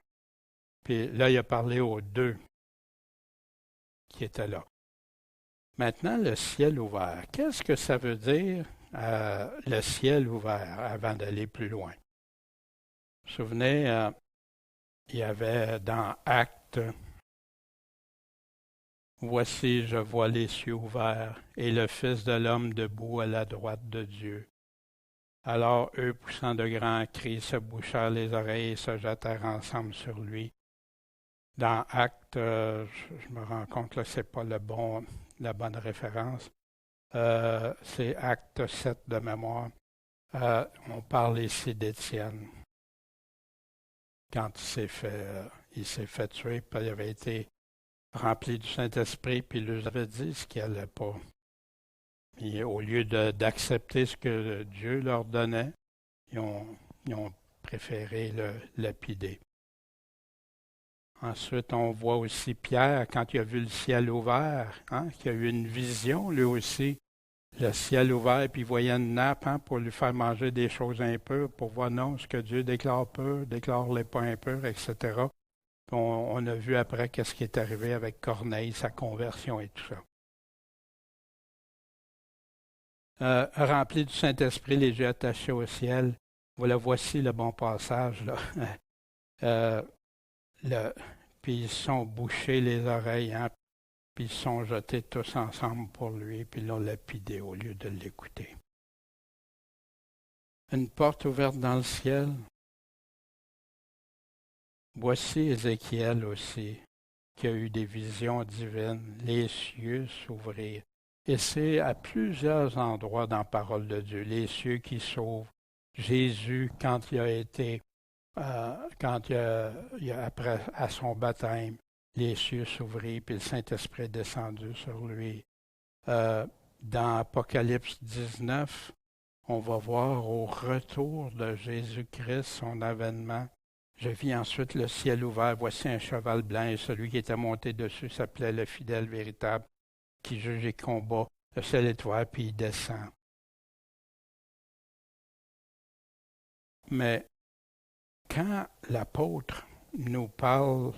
puis là, il a parlé aux deux qui étaient là. Maintenant, le ciel ouvert. Qu'est-ce que ça veut dire, le ciel ouvert, avant d'aller plus loin? Vous vous souvenez, il y avait dans Actes, « Voici, je vois les cieux ouverts et le Fils de l'homme debout à la droite de Dieu. » Alors eux, poussant de grands cris, se bouchèrent les oreilles et se jetèrent ensemble sur lui. Dans Actes, je me rends compte que ce n'est pas la bonne référence. C'est Acte 7 de mémoire. On parle ici d'Étienne. Quand il s'est fait tuer, puis il avait été rempli du Saint-Esprit, puis il leur avait dit ce qu'il n'allait pas. Et au lieu d'accepter ce que Dieu leur donnait, ils ont préféré le lapider. Ensuite, on voit aussi Pierre, quand il a vu le ciel ouvert, qu'il a eu une vision, lui aussi, le ciel ouvert, puis il voyait une nappe pour lui faire manger des choses impures, pour voir non, ce que Dieu déclare pur, déclare-les pas impurs, etc. Puis on a vu après qu'est-ce qui est arrivé avec Corneille, sa conversion et tout ça. Rempli du Saint-Esprit, les yeux attachés au ciel. Voilà, voici le bon passage, là. Puis ils se sont bouchés les oreilles, puis ils se sont jetés tous ensemble pour lui, puis ils l'ont lapidé au lieu de l'écouter. Une porte ouverte dans le ciel. Voici Ézéchiel aussi, qui a eu des visions divines, les cieux s'ouvrir. Et c'est à plusieurs endroits dans la parole de Dieu, les cieux qui s'ouvrent. Jésus, quand il a été après, à son baptême, les cieux s'ouvrirent, puis le Saint-Esprit est descendu sur lui. Dans Apocalypse 19, on va voir au retour de Jésus-Christ, son avènement. Je vis ensuite le ciel ouvert, voici un cheval blanc, et celui qui était monté dessus s'appelait le fidèle véritable, qui juge et combat. Le ciel est ouvert, puis il descend. Mais quand l'apôtre nous parle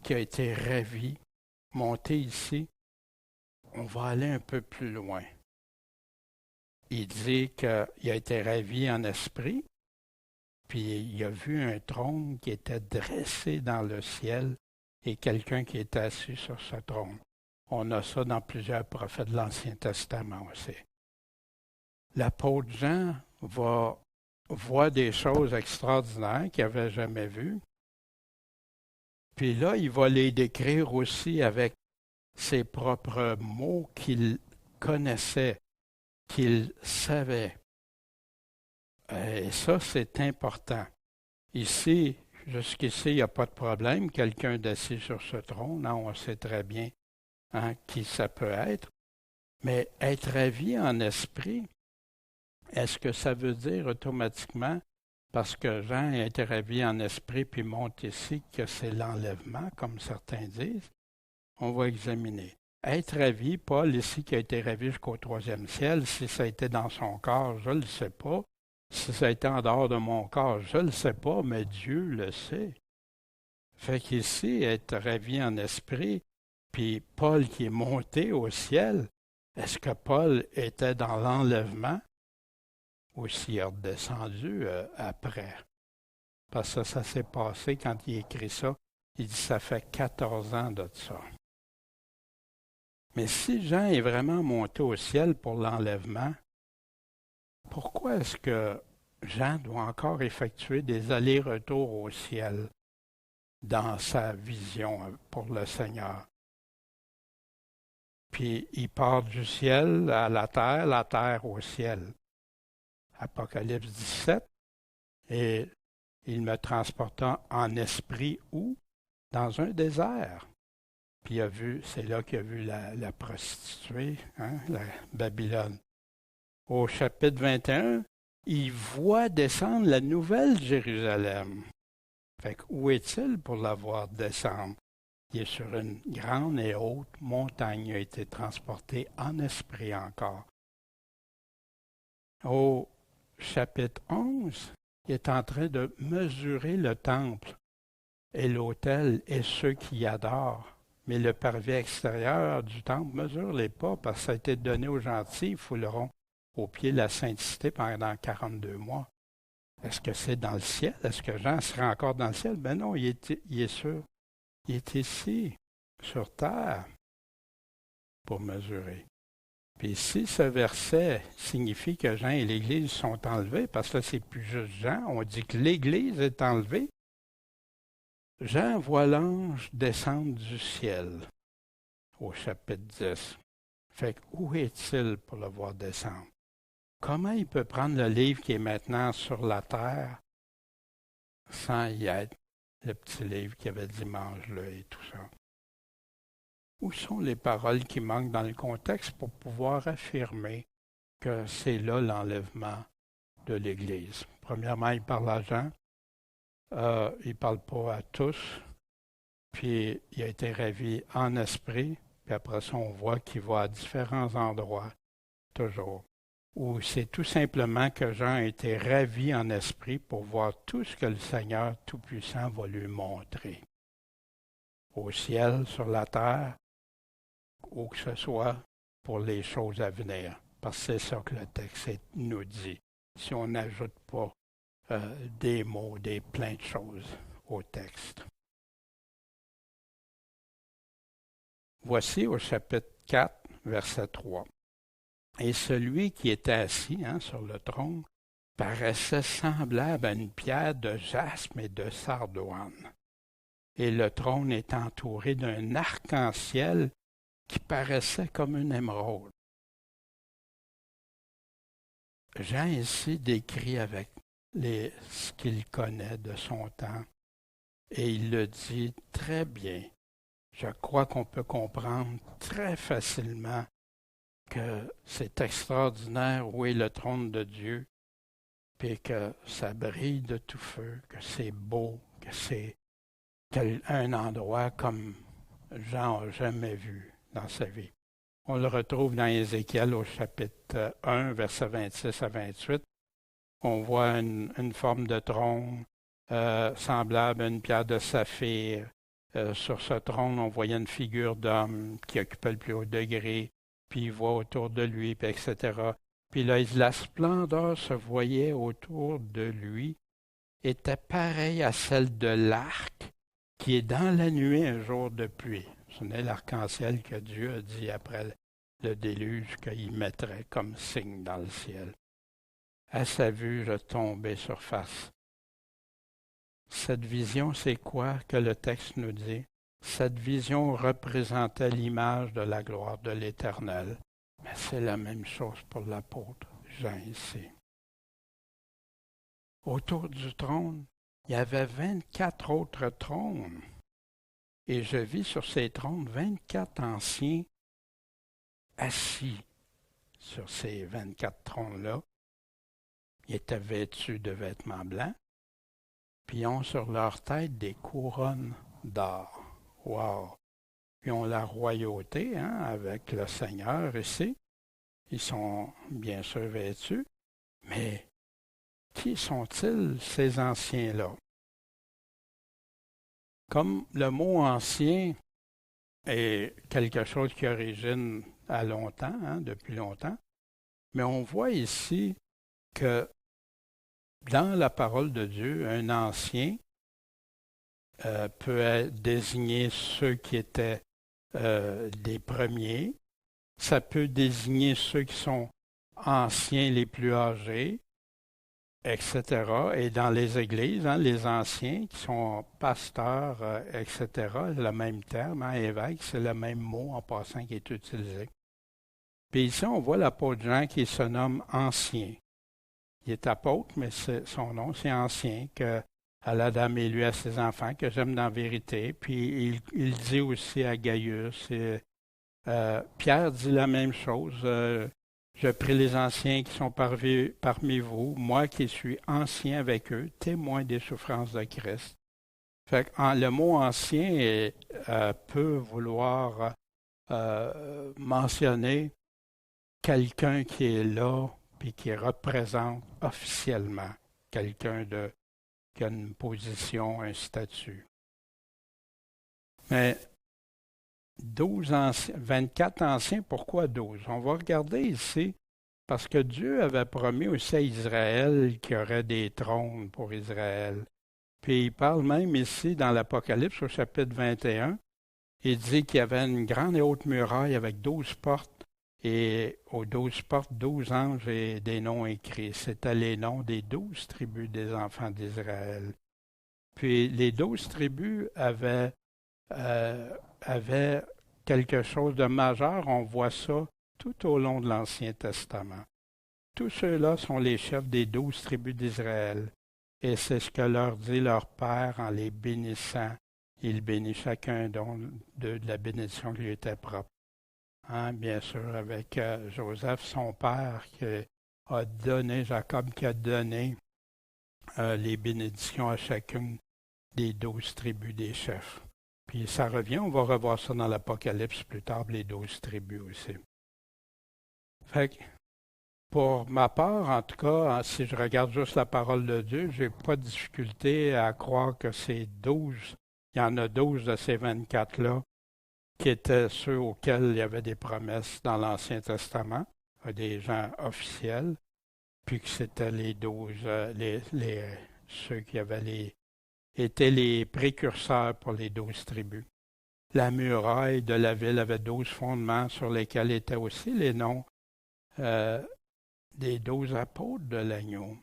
qui a été ravi, monté ici, on va aller un peu plus loin. Il dit qu'il a été ravi en esprit, puis il a vu un trône qui était dressé dans le ciel et quelqu'un qui était assis sur ce trône. On a ça dans plusieurs prophètes de l'Ancien Testament aussi. L'apôtre Jean voit des choses extraordinaires qu'il n'avait jamais vues. Puis là, il va les décrire aussi avec ses propres mots qu'il connaissait, qu'il savait. Et ça, c'est important. Ici, jusqu'ici, il n'y a pas de problème. Quelqu'un d'assis sur ce trône, on sait très bien qui ça peut être. Mais être ravi en esprit, est-ce que ça veut dire automatiquement, parce que Jean a été ravi en esprit puis monte ici, que c'est l'enlèvement, comme certains disent? On va examiner. Être ravi, Paul ici qui a été ravi jusqu'au 3e ciel, si ça a été dans son corps, je ne le sais pas. Si ça a été en dehors de mon corps, je ne le sais pas, mais Dieu le sait. Fait qu'ici, être ravi en esprit, puis Paul qui est monté au ciel, est-ce que Paul était dans l'enlèvement ou s'il est redescendu après? Parce que ça s'est passé quand il écrit ça. Il dit ça fait 14 ans de ça. Mais si Jean est vraiment monté au ciel pour l'enlèvement, pourquoi est-ce que Jean doit encore effectuer des allers-retours au ciel dans sa vision pour le Seigneur? Puis il part du ciel à la terre au ciel. Apocalypse 17, et il me transporta en esprit où? Dans un désert. Puis il a vu, c'est là qu'il a vu la prostituée, hein, la Babylone. Au chapitre 21, il voit descendre la nouvelle Jérusalem. Fait que où est-il pour la voir descendre? Il est sur une grande et haute montagne, il a été transporté en esprit encore. Au chapitre 11, il est en train de mesurer le temple et l'autel et ceux qui y adorent. Mais le parvis extérieur du temple, mesure-les pas, parce que ça a été donné aux gentils, ils fouleront au pied de la sainteté pendant 42 mois. Est-ce que c'est dans le ciel? Est-ce que Jean sera encore dans le ciel? Ben non, il est sûr. Il est ici, sur terre, pour mesurer. Puis si ce verset signifie que Jean et l'Église sont enlevés, parce que là, c'est plus juste Jean, on dit que l'Église est enlevée, Jean voit l'ange descendre du ciel au chapitre 10. Fait que où est-il pour le voir descendre? Comment il peut prendre le livre qui est maintenant sur la terre sans y être, le petit livre qu'il y avait dimanche-là et tout ça? Où sont les paroles qui manquent dans le contexte pour pouvoir affirmer que c'est là l'enlèvement de l'Église? Premièrement, il parle à Jean. Il ne parle pas à tous. Puis il a été ravi en esprit. Puis après ça, on voit qu'il va à différents endroits, toujours. Ou c'est tout simplement que Jean a été ravi en esprit pour voir tout ce que le Seigneur Tout-Puissant va lui montrer. Au ciel, sur la terre, où que ce soit, pour les choses à venir. Parce que c'est ça que le texte nous dit. Si on n'ajoute pas des mots, plein de choses au texte. Voici au chapitre 4, verset 3. Et celui qui était assis sur le trône paraissait semblable à une pierre de jaspe et de sardoine. Et le trône est entouré d'un arc-en-ciel qui paraissait comme une émeraude. Jean ici décrit avec ce qu'il connaît de son temps, et il le dit très bien. Je crois qu'on peut comprendre très facilement que c'est extraordinaire où est le trône de Dieu, puis que ça brille de tout feu, que c'est beau, que c'est un endroit comme Jean n'a jamais vu dans sa vie. On le retrouve dans Ézéchiel au chapitre 1, versets 26 à 28. On voit une forme de trône semblable à une pierre de saphir. Sur ce trône, on voyait une figure d'homme qui occupait le plus haut degré, puis il voit autour de lui, puis etc. Puis là, la splendeur se voyait autour de lui, était pareille à celle de l'arc qui est dans la nuée un jour de pluie. Ce n'est l'arc-en-ciel que Dieu a dit après le déluge qu'il mettrait comme signe dans le ciel. À sa vue, je tombais sur face. Cette vision, c'est quoi que le texte nous dit? Cette vision représentait l'image de la gloire de l'Éternel. Mais c'est la même chose pour l'apôtre Jean ici. Autour du trône, il y avait 24 autres trônes. Et je vis sur ces trônes 24 anciens assis sur ces 24 trônes-là. Ils étaient vêtus de vêtements blancs, puis ils ont sur leur tête des couronnes d'or. Wow! Ils ont la royauté avec le Seigneur ici. Ils sont bien sûr vêtus, mais qui sont-ils, ces anciens-là? Comme le mot ancien est quelque chose qui origine à longtemps, depuis longtemps, mais on voit ici que dans la parole de Dieu, un ancien peut désigner ceux qui étaient des premiers, Ça peut désigner ceux qui sont anciens, les plus âgés, etc. Et dans les églises, les anciens qui sont pasteurs, etc., le même terme, évêque, c'est le même mot en passant qui est utilisé. Puis ici, on voit l'apôtre Jean qui se nomme ancien. Il est apôtre, mais son nom, c'est ancien, que à l'Adam et lui, à ses enfants, que j'aime dans la vérité. Puis il dit aussi à Gaius, Pierre dit la même chose. Je prie les anciens qui sont parmi vous, moi qui suis ancien avec eux, témoin des souffrances de Christ. Fait que, le mot ancien peut vouloir mentionner quelqu'un qui est là puis qui représente officiellement quelqu'un qui a une position, un statut. Mais 24 anciens, pourquoi 12? On va regarder ici, parce que Dieu avait promis aussi à Israël qu'il y aurait des trônes pour Israël. Puis il parle même ici dans l'Apocalypse au chapitre 21, il dit qu'il y avait une grande et haute muraille avec 12 portes, et aux 12 portes, 12 anges et des noms écrits. C'était les noms des 12 tribus des enfants d'Israël. Puis les 12 tribus avaient quelque chose de majeur. On voit ça tout au long de l'Ancien Testament. Tous ceux-là sont les chefs des 12 tribus d'Israël. Et c'est ce que leur dit leur Père en les bénissant. Il bénit chacun de la bénédiction qui lui était propre. Bien sûr, avec Joseph, son père, qui a donné, Jacob qui a donné les bénédictions à chacune des 12 tribus des chefs. Puis ça revient, on va revoir ça dans l'Apocalypse plus tard, les 12 tribus aussi. Fait que, pour ma part, en tout cas, si je regarde juste la parole de Dieu, j'ai pas de difficulté à croire que c'est 12, il y en a 12 de ces 24-là, qui étaient ceux auxquels il y avait des promesses dans l'Ancien Testament, des gens officiels, puis que c'était les 12, ceux qui avaient étaient les précurseurs pour les 12 tribus. La muraille de la ville avait 12 fondements sur lesquels étaient aussi les noms des 12 apôtres de l'agneau. Vous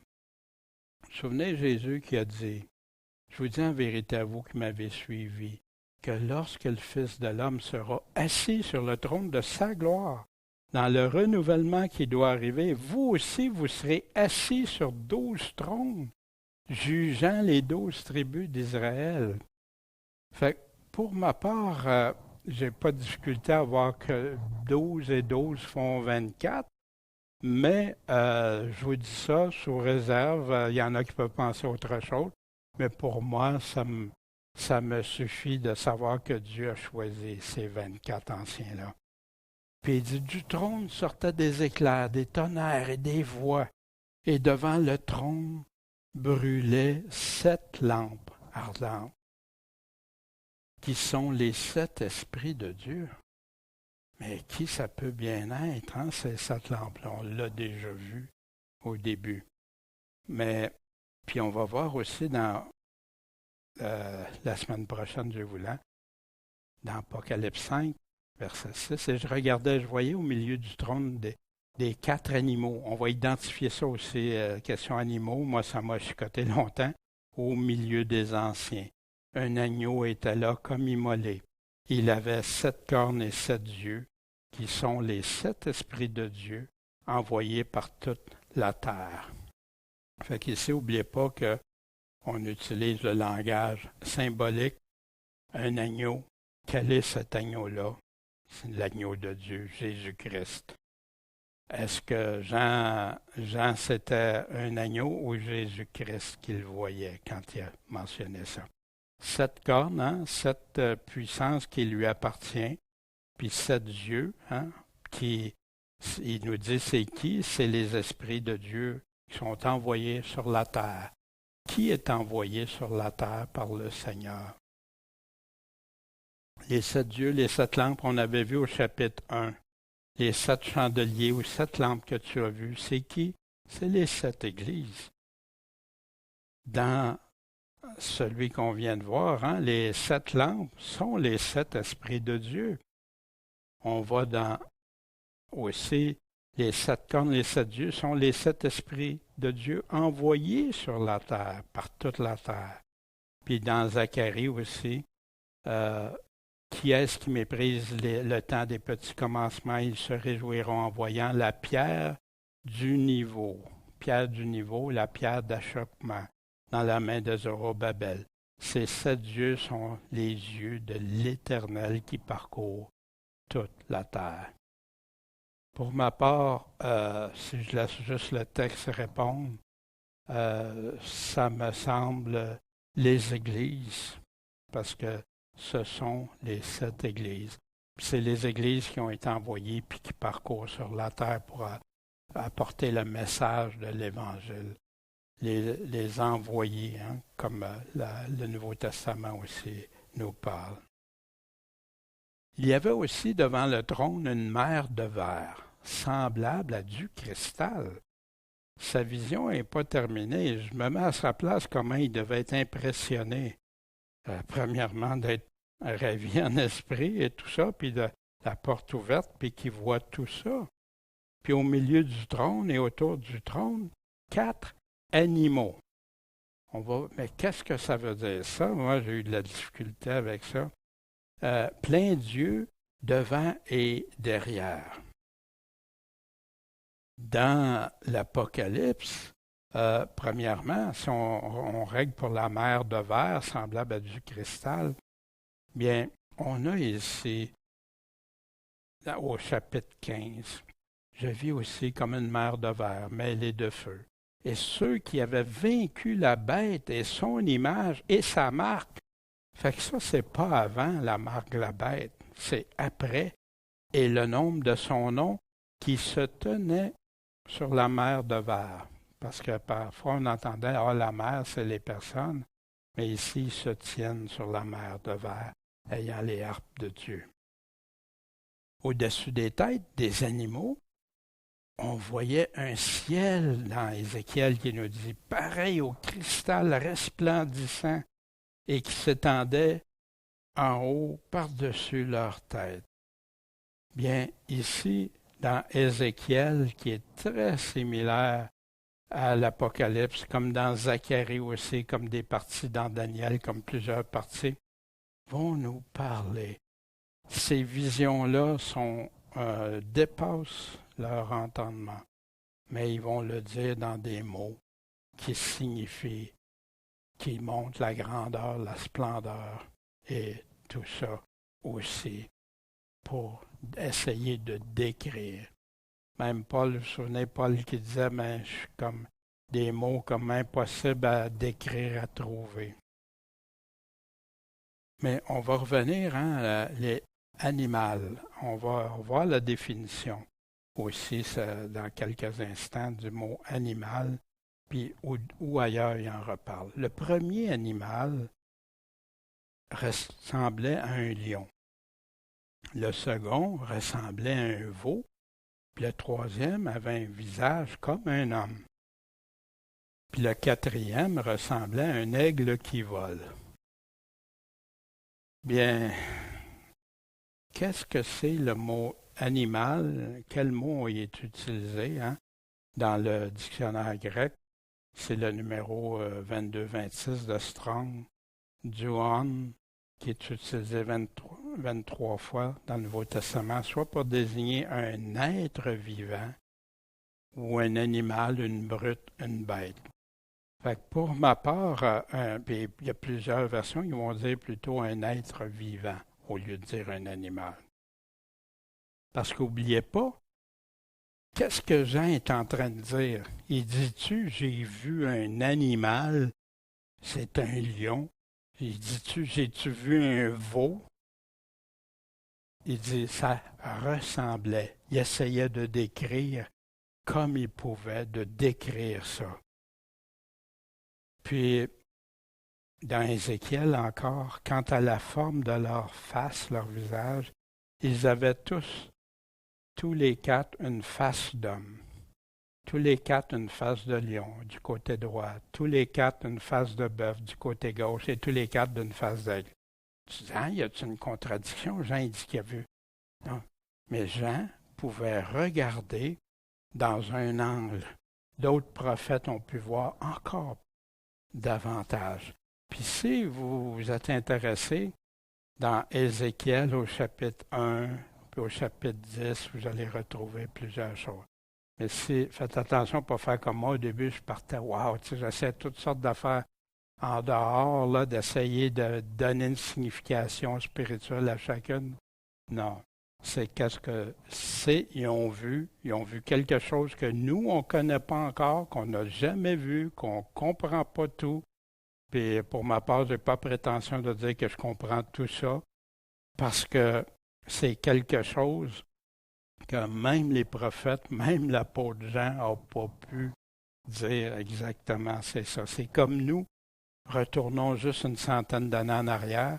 vous souvenez Jésus qui a dit, « Je vous dis en vérité à vous qui m'avez suivi, que lorsque le Fils de l'homme sera assis sur le trône de sa gloire, dans le renouvellement qui doit arriver, vous aussi, vous serez assis sur 12 trônes, jugeant les 12 tribus d'Israël. » Fait que pour ma part, j'ai pas de difficulté à voir que 12 et 12 font 24, mais je vous dis ça sous réserve. Il y en a qui peuvent penser autre chose, mais pour moi, ça me suffit de savoir que Dieu a choisi ces 24 anciens-là. Puis il dit, du trône sortaient des éclairs, des tonnerres et des voix, et devant le trône brûlaient 7 lampes ardentes, qui sont les 7 esprits de Dieu. Mais qui ça peut bien être, ces 7 lampes-là? On l'a déjà vu au début. Mais, puis on va voir aussi dans la semaine prochaine, Dieu voulant, dans Apocalypse 5, verset 6, et je voyais au milieu du trône des 4 animaux. On va identifier ça aussi, question animaux. Moi, ça m'a chicoté longtemps. Au milieu des anciens. Un agneau était là comme immolé. Il avait 7 cornes et 7 yeux, qui sont les 7 esprits de Dieu envoyés par toute la terre. Fait qu'ici, n'oubliez pas qu'on utilise le langage symbolique. Un agneau. Quel est cet agneau-là? C'est l'agneau de Dieu, Jésus-Christ. Est-ce que Jean c'était un agneau ou Jésus-Christ qu'il voyait quand il a mentionné ça? 7 cornes, 7 puissances qui lui appartient, puis 7 yeux, il nous dit c'est qui? C'est les esprits de Dieu qui sont envoyés sur la terre. Qui est envoyé sur la terre par le Seigneur? Les 7 yeux, les 7 lampes, on avait vu au chapitre 1. Les 7 chandeliers ou 7 lampes que tu as vues, c'est qui? C'est les 7 églises. Dans celui qu'on vient de voir, les 7 lampes sont les 7 esprits de Dieu. On va dans aussi, les 7 cornes, les 7 yeux sont les 7 esprits de Dieu envoyés sur la terre, par toute la terre. Puis dans Zacharie aussi, euh, qui est-ce qui méprise le temps des petits commencements? Ils se réjouiront en voyant la pierre du niveau. Pierre du niveau, la pierre d'achoppement dans la main de Zorobabel. Ces 7 yeux sont les yeux de l'Éternel qui parcourent toute la terre. Pour ma part, si je laisse juste le texte répondre, ça me semble les églises, parce que ce sont les 7 églises. C'est les églises qui ont été envoyées puis qui parcourent sur la terre pour apporter le message de l'Évangile. Les envoyés, hein, comme le Nouveau Testament aussi nous parle. Il y avait aussi devant le trône une mer de verre, semblable à du cristal. Sa vision n'est pas terminée. Je me mets à sa place comment il devait être impressionné. Premièrement, d'être ravi en esprit et tout ça, puis de la porte ouverte, puis qu'il voit tout ça. Puis au milieu du trône et autour du trône, 4 animaux. Mais qu'est-ce que ça veut dire ça? Moi, j'ai eu de la difficulté avec ça. Plein d'yeux devant et derrière. Dans l'Apocalypse, premièrement, si on règle pour la mer de verre semblable à du cristal, bien, on a ici, au chapitre 15, je vis aussi comme une mer de verre mêlée de feu. Et ceux qui avaient vaincu la bête et son image et sa marque, fait que ça, c'est pas avant la marque de la bête, c'est après, et le nombre de son nom qui se tenait sur la mer de verre. Parce que parfois on entendait, la mer, c'est les personnes, mais ici, ils se tiennent sur la mer de verre, ayant les harpes de Dieu. Au-dessus des têtes des animaux, on voyait un ciel dans Ézéchiel qui nous dit pareil au cristal resplendissant et qui s'étendait en haut par-dessus leur tête. Bien, ici, dans Ézéchiel, qui est très similaire à l'Apocalypse, comme dans Zacharie aussi, comme des parties dans Daniel, comme plusieurs parties, vont nous parler. Ces visions-là dépassent leur entendement, mais ils vont le dire dans des mots qui signifient, qui montrent la grandeur, la splendeur et tout ça aussi pour essayer de décrire. Même Paul, vous vous souvenez, Paul qui disait, je suis comme des mots comme impossibles à décrire, à trouver. Mais on va revenir les animaux. On va voir la définition aussi dans quelques instants du mot animal, puis où ailleurs il en reparle. Le premier animal ressemblait à un lion. Le second ressemblait à un veau. Puis le troisième avait un visage comme un homme. Puis le quatrième ressemblait à un aigle qui vole. Bien, qu'est-ce que c'est le mot animal? Quel mot y est utilisé dans le dictionnaire grec? C'est le numéro 22-26 de Strong, Duon, qui est utilisé 23 fois dans le Nouveau Testament, soit pour désigner un être vivant ou un animal, une brute, une bête. Fait que pour ma part, puis il y a plusieurs versions qui vont dire plutôt un être vivant au lieu de dire un animal. Parce qu'oubliez pas, qu'est-ce que Jean est en train de dire? Il dit-tu, j'ai vu un animal, c'est un lion. Il dit-tu, j'ai-tu vu un veau? Il dit, ça ressemblait. Il essayait de décrire comme il pouvait, de décrire ça. Puis, dans Ézéchiel encore, quant à la forme de leur face, leur visage, ils avaient tous les 4, une face d'homme. Tous les 4, une face de lion du côté droit. Tous les 4, une face de bœuf du côté gauche. Et tous les 4 d'une face d'aigle. Tu dis, y a-t-il une contradiction? Jean, il dit qu'il a vu. Non. Mais Jean pouvaient regarder dans un angle. D'autres prophètes ont pu voir encore davantage. Puis si vous vous êtes intéressé dans Ézéchiel au chapitre 1, puis au chapitre 10, vous allez retrouver plusieurs choses. Mais si, faites attention pour faire comme moi, au début, je partais, wow, tu sais, j'essaie toutes sortes d'affaires en dehors, là, d'essayer de donner une signification spirituelle à chacune. Non. C'est qu'est-ce que c'est, ils ont vu quelque chose que nous, on ne connaît pas encore, qu'on n'a jamais vu, qu'on ne comprend pas tout. Puis pour ma part, je n'ai pas prétention de dire que je comprends tout ça, parce que c'est quelque chose que même les prophètes, même l'apôtre Jean n'a pas pu dire exactement c'est ça. C'est comme nous, retournons juste une centaine d'années en arrière,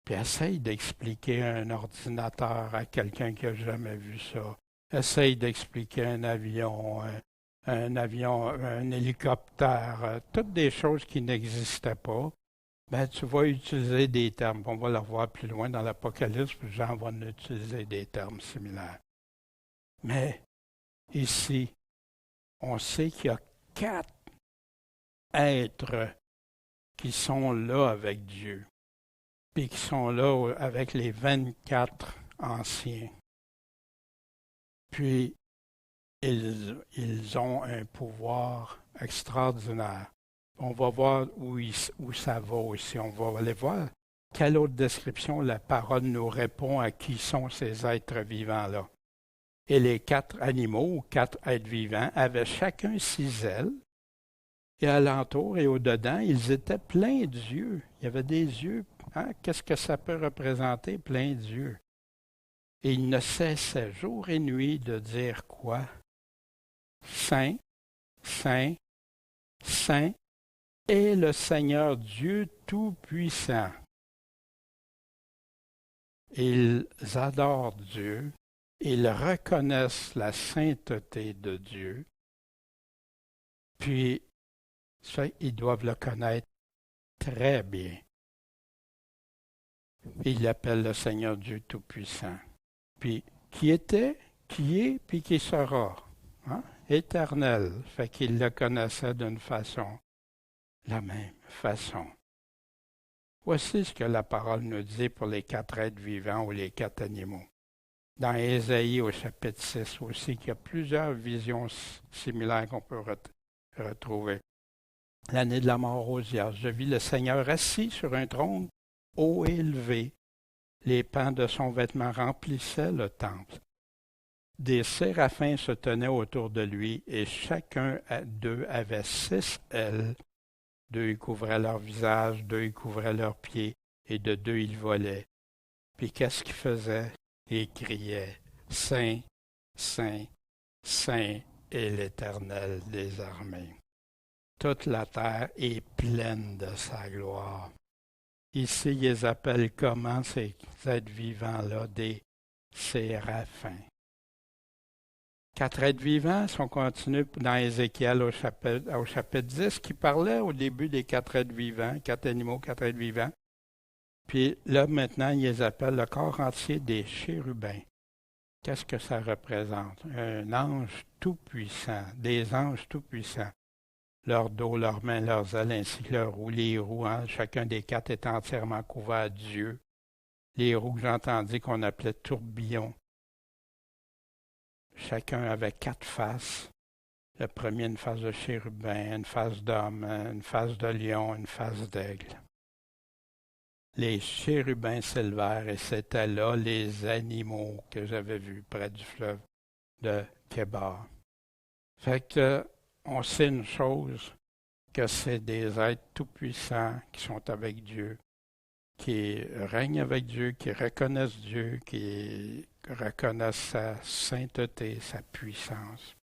puis essaye d'expliquer un ordinateur à quelqu'un qui n'a jamais vu ça. Essaye d'expliquer un avion, un hélicoptère, toutes des choses qui n'existaient pas. Ben, tu vas utiliser des termes. On va le voir plus loin dans l'Apocalypse, puis Jean va utiliser des termes similaires. Mais ici, on sait qu'il y a 4 êtres qui sont là avec Dieu, puis qui sont là avec les 24 anciens. Puis, ils ont un pouvoir extraordinaire. On va voir où ça va aussi. On va aller voir quelle autre description la parole nous répond à qui sont ces êtres vivants-là. Et les 4 animaux, 4 êtres vivants, avaient chacun 6 ailes. Et alentour et au-dedans, ils étaient pleins d'yeux. Il y avait des yeux. Hein? Qu'est-ce que ça peut représenter, plein d'yeux? Et ils ne cessaient jour et nuit de dire quoi? Saint, Saint, Saint est le Seigneur Dieu Tout-Puissant. Ils adorent Dieu, ils reconnaissent la sainteté de Dieu, puis ça, ils doivent le connaître très bien. Ils l'appellent le Seigneur Dieu Tout-Puissant. Puis, qui était, qui est, puis qui sera. Hein? Éternel. Fait qu'ils le connaissaient d'une façon, la même façon. Voici ce que la parole nous dit pour les 4 êtres vivants ou les 4 animaux. Dans Ésaïe au chapitre 6 aussi, qu'il y a plusieurs visions similaires qu'on peut retrouver. L'année de la mort Osias, je vis le Seigneur assis sur un trône haut et élevé. Les pans de son vêtement remplissaient le temple. Des séraphins se tenaient autour de lui, et chacun d'eux avait 6 ailes. 2 ils couvraient leur visage, 2 ils couvraient leurs pieds, et de 2 ils volaient. Puis qu'est-ce qu'ils faisaient? Ils criaient, Saint, Saint, Saint est l'Éternel des armées. Toute la terre est pleine de sa gloire. Ici, ils les appellent comment ces êtres vivants-là? Des séraphins. 4 êtres vivants, si on continue dans Ézéchiel au chapitre 10, qui parlait au début des 4 êtres vivants, 4 animaux, 4 êtres vivants. Puis là, maintenant, ils les appellent le corps entier des chérubins. Qu'est-ce que ça représente? Un ange tout-puissant, des anges tout-puissants. Leur dos, leurs mains, leurs ailes, ainsi que leurs roues, les roues, hein, chacun des 4 est entièrement couvert d'yeux. Les roues que j'entendis qu'on appelait tourbillons. Chacun avait 4 faces. Le premier, une face de chérubin, une face d'homme, une face de lion, une face d'aigle. Les chérubins s'élevèrent et c'étaient là les animaux que j'avais vus près du fleuve de Kébar. Fait que on sait une chose, que c'est des êtres tout-puissants qui sont avec Dieu, qui règnent avec Dieu, qui reconnaissent Dieu, qui reconnaissent sa sainteté, sa puissance.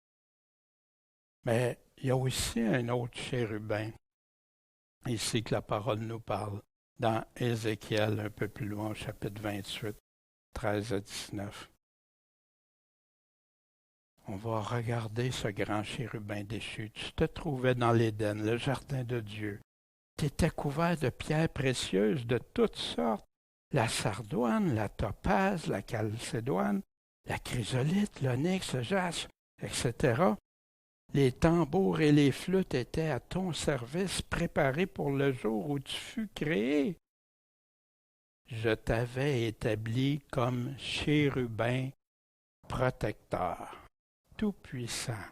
Mais il y a aussi un autre chérubin, ici que la parole nous parle, dans Ézéchiel, un peu plus loin, au chapitre 28, 13 à 19. On va regarder ce grand chérubin déchu. Tu te trouvais dans l'Éden, le jardin de Dieu. Tu étais couvert de pierres précieuses de toutes sortes, la sardoine, la topaze, la chalcédoine, la chrysolite, l'onyx, le jaspe, etc. Les tambours et les flûtes étaient à ton service, préparés pour le jour où tu fus créé. Je t'avais établi comme chérubin protecteur, tout-puissant.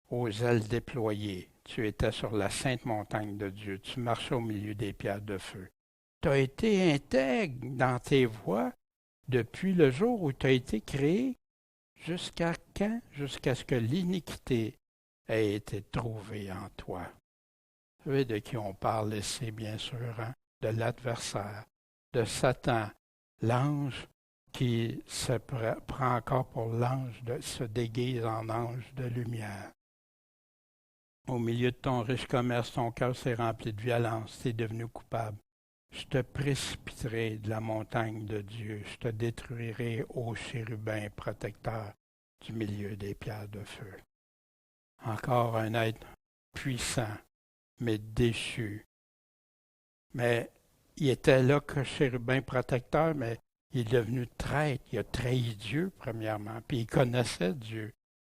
Aux ailes déployées, tu étais sur la sainte montagne de Dieu, tu marchais au milieu des pierres de feu. Tu as été intègre dans tes voies depuis le jour où tu as été créé. Jusqu'à quand? Jusqu'à ce que l'iniquité ait été trouvée en toi. Vous savez de qui on parle ici, bien sûr, hein? De l'adversaire, de Satan, l'ange qui se prend encore pour l'ange, se déguise en ange de lumière. Au milieu de ton riche commerce, ton cœur s'est rempli de violence, tu es devenu coupable. Je te précipiterai de la montagne de Dieu, je te détruirai, ô chérubin protecteur du milieu des pierres de feu. Encore un être puissant, mais déchu. Mais il était là que chérubin protecteur, mais il est devenu traître. Il a trahi Dieu, premièrement, puis il connaissait Dieu.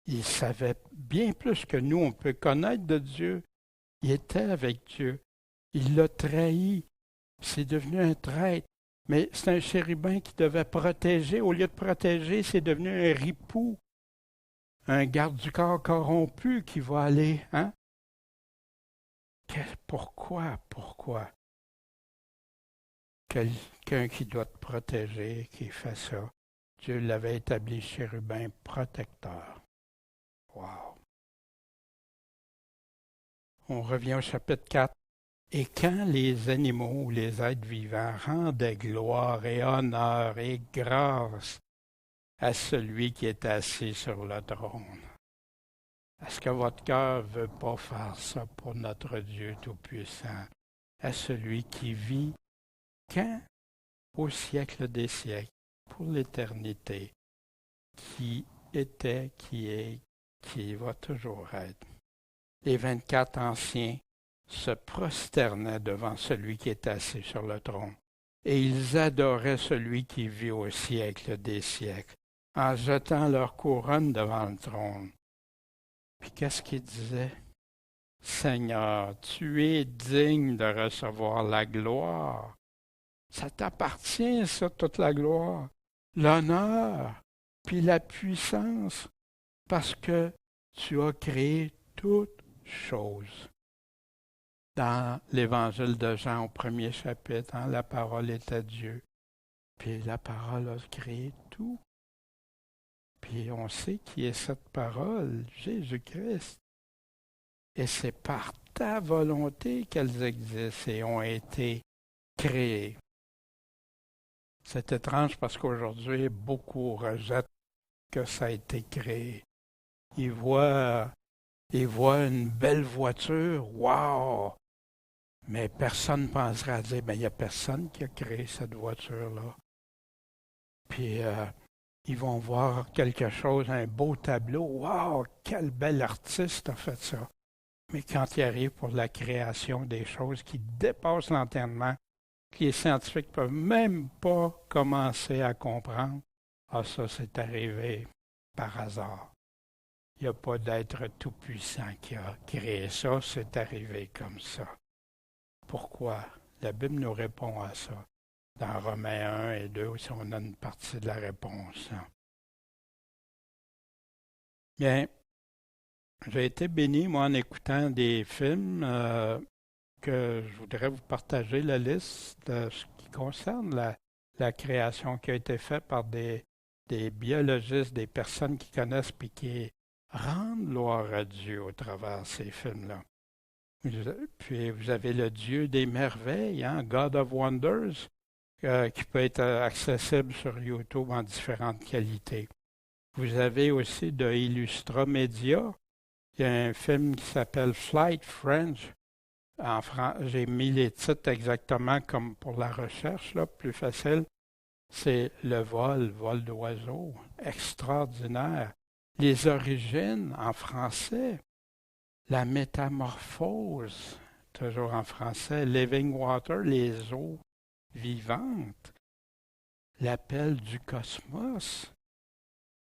Il savait bien plus que nous, on peut connaître de Dieu. Il était avec Dieu. Il l'a trahi. C'est devenu un traître. Mais c'est un chérubin qui devait protéger. Au lieu de protéger, c'est devenu un ripou. Un garde du corps corrompu qui va aller, hein? Pourquoi? Quelqu'un qui doit te protéger, qui fait ça. Dieu l'avait établi chérubin protecteur. Wow! On revient au chapitre 4. Et quand les animaux ou les êtres vivants rendaient gloire et honneur et grâce à celui qui est assis sur le trône. Est-ce que votre cœur ne veut pas faire ça pour notre Dieu Tout-Puissant, à celui qui vit quand? Au siècle des siècles, pour l'éternité, qui était, qui est, qui va toujours être. Les 24 anciens se prosternaient devant celui qui est assis sur le trône, et ils adoraient celui qui vit au siècle des siècles, en jetant leur couronne devant le trône. Puis qu'est-ce qu'il disait? Seigneur, tu es digne de recevoir la gloire. Ça t'appartient, ça, toute la gloire, l'honneur, puis la puissance, parce que tu as créé toutes choses. Dans l'Évangile de Jean, au premier chapitre, hein, la parole était Dieu, puis la parole a créé tout. Puis on sait qui est cette parole, Jésus-Christ. Et c'est par ta volonté qu'elles existent et ont été créées. C'est étrange parce qu'aujourd'hui, beaucoup rejettent que ça a été créé. Ils voient une belle voiture, wow! Mais personne ne penserait à dire, il n'y a personne qui a créé cette voiture-là. Puis ils vont voir quelque chose, un beau tableau, wow! Quel bel artiste a fait ça! Mais quand il arrive pour la création des choses qui dépassent l'entendement, que les scientifiques ne peuvent même pas commencer à comprendre, ça c'est arrivé par hasard. Il n'y a pas d'être tout-puissant qui a créé ça, c'est arrivé comme ça. Pourquoi? La Bible nous répond à ça. Dans Romains 1 et 2, si on a une partie de la réponse. Bien, j'ai été béni, moi, en écoutant des films que je voudrais vous partager la liste de ce qui concerne la création qui a été faite par des biologistes, des personnes qui connaissent et qui rendent gloire à Dieu au travers de ces films-là. Puis vous avez le Dieu des merveilles, hein, God of Wonders, qui peut être accessible sur YouTube en différentes qualités. Vous avez aussi de Illustra Media. Il y a un film qui s'appelle Flight French. J'ai mis les titres exactement comme pour la recherche, là, plus facile. C'est le vol d'oiseau, extraordinaire. Les origines en français. La métamorphose, toujours en français. Living Water, les eaux vivantes. l'appel du cosmos,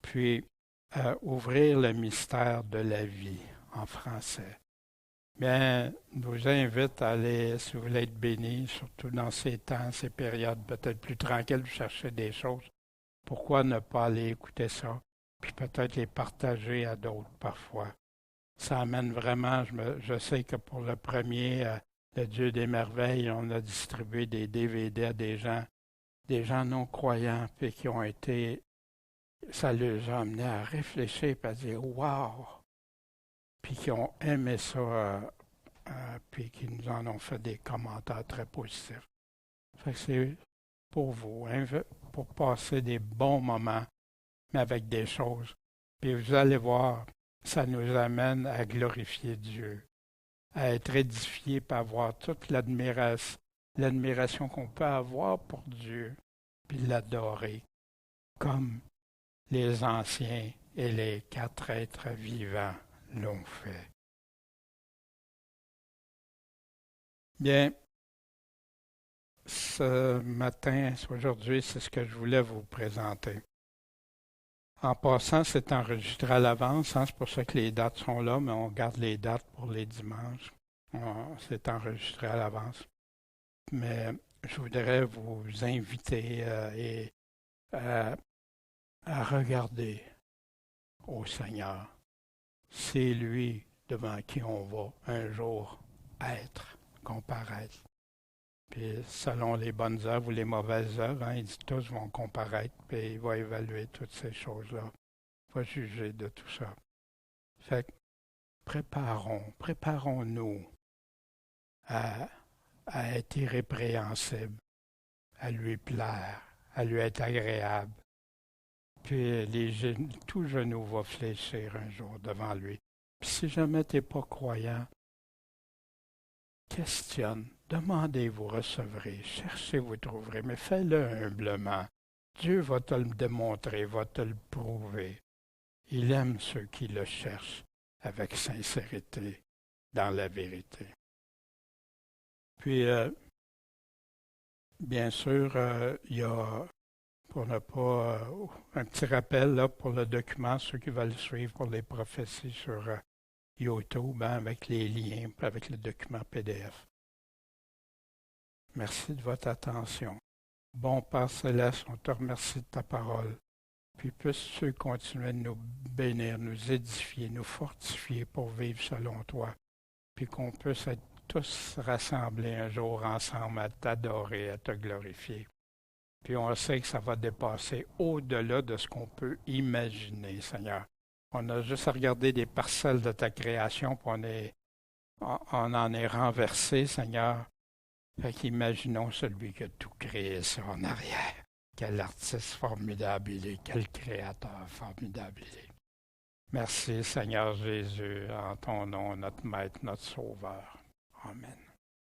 puis ouvrir le mystère de la vie en français. Bien, je vous invite à aller, si vous voulez être béni, surtout dans ces temps, ces périodes peut-être plus tranquilles, vous cherchez des choses. Pourquoi ne pas aller écouter ça, puis peut-être les partager à d'autres parfois. Ça amène vraiment, je sais que pour le premier, le Dieu des merveilles, on a distribué des DVD à des gens non croyants, puis qui ont été, ça les a amenés à réfléchir, puis à dire wow, puis qui ont aimé ça, puis qui nous en ont fait des commentaires très positifs. Fait que c'est pour vous, hein, pour passer des bons moments, mais avec des choses. Puis vous allez voir, ça nous amène à glorifier Dieu, à être édifié, par avoir toute l'admiration qu'on peut avoir pour Dieu, puis l'adorer, comme les anciens et les 4 êtres vivants l'ont fait. Bien, ce matin, aujourd'hui, c'est ce que je voulais vous présenter. En passant, c'est enregistré à l'avance, hein, c'est pour ça que les dates sont là, mais on garde les dates pour les dimanches. C'est enregistré à l'avance. Mais je voudrais vous inviter à regarder au Seigneur. C'est lui devant qui on va un jour être, comparaître. Puis selon les bonnes œuvres ou les mauvaises œuvres, hein, il dit tous vont comparaître, puis il va évaluer toutes ces choses-là. Il va juger de tout ça. Fait que préparons-nous à, à être irrépréhensibles, à lui plaire, à lui être agréable. Puis tout genou va fléchir un jour devant lui. Puis si jamais tu n'es pas croyant, questionne, demandez, vous recevrez, cherchez, vous trouverez, mais fais-le humblement. Dieu va te le démontrer, va te le prouver. Il aime ceux qui le cherchent avec sincérité dans la vérité. Puis, bien sûr, il y a, pour ne pas, un petit rappel là, pour le document, ceux qui veulent suivre pour les prophéties sur YouTube, hein, avec les liens, avec le document PDF. Merci de votre attention. Bon Père Céleste, on te remercie de ta parole. Puis puisses-tu continuer de nous bénir, nous édifier, nous fortifier pour vivre selon toi. Puis qu'on puisse être tous rassemblés un jour ensemble à t'adorer, à te glorifier. Puis on sait que ça va dépasser au-delà de ce qu'on peut imaginer, Seigneur. On a juste à regarder des parcelles de ta création, puis on en est renversé, Seigneur. Fait qu'imaginons celui qui a tout créé ça en arrière. Quel artiste formidable il est, quel créateur formidable il est. Merci Seigneur Jésus, en ton nom, notre Maître, notre Sauveur. Amen.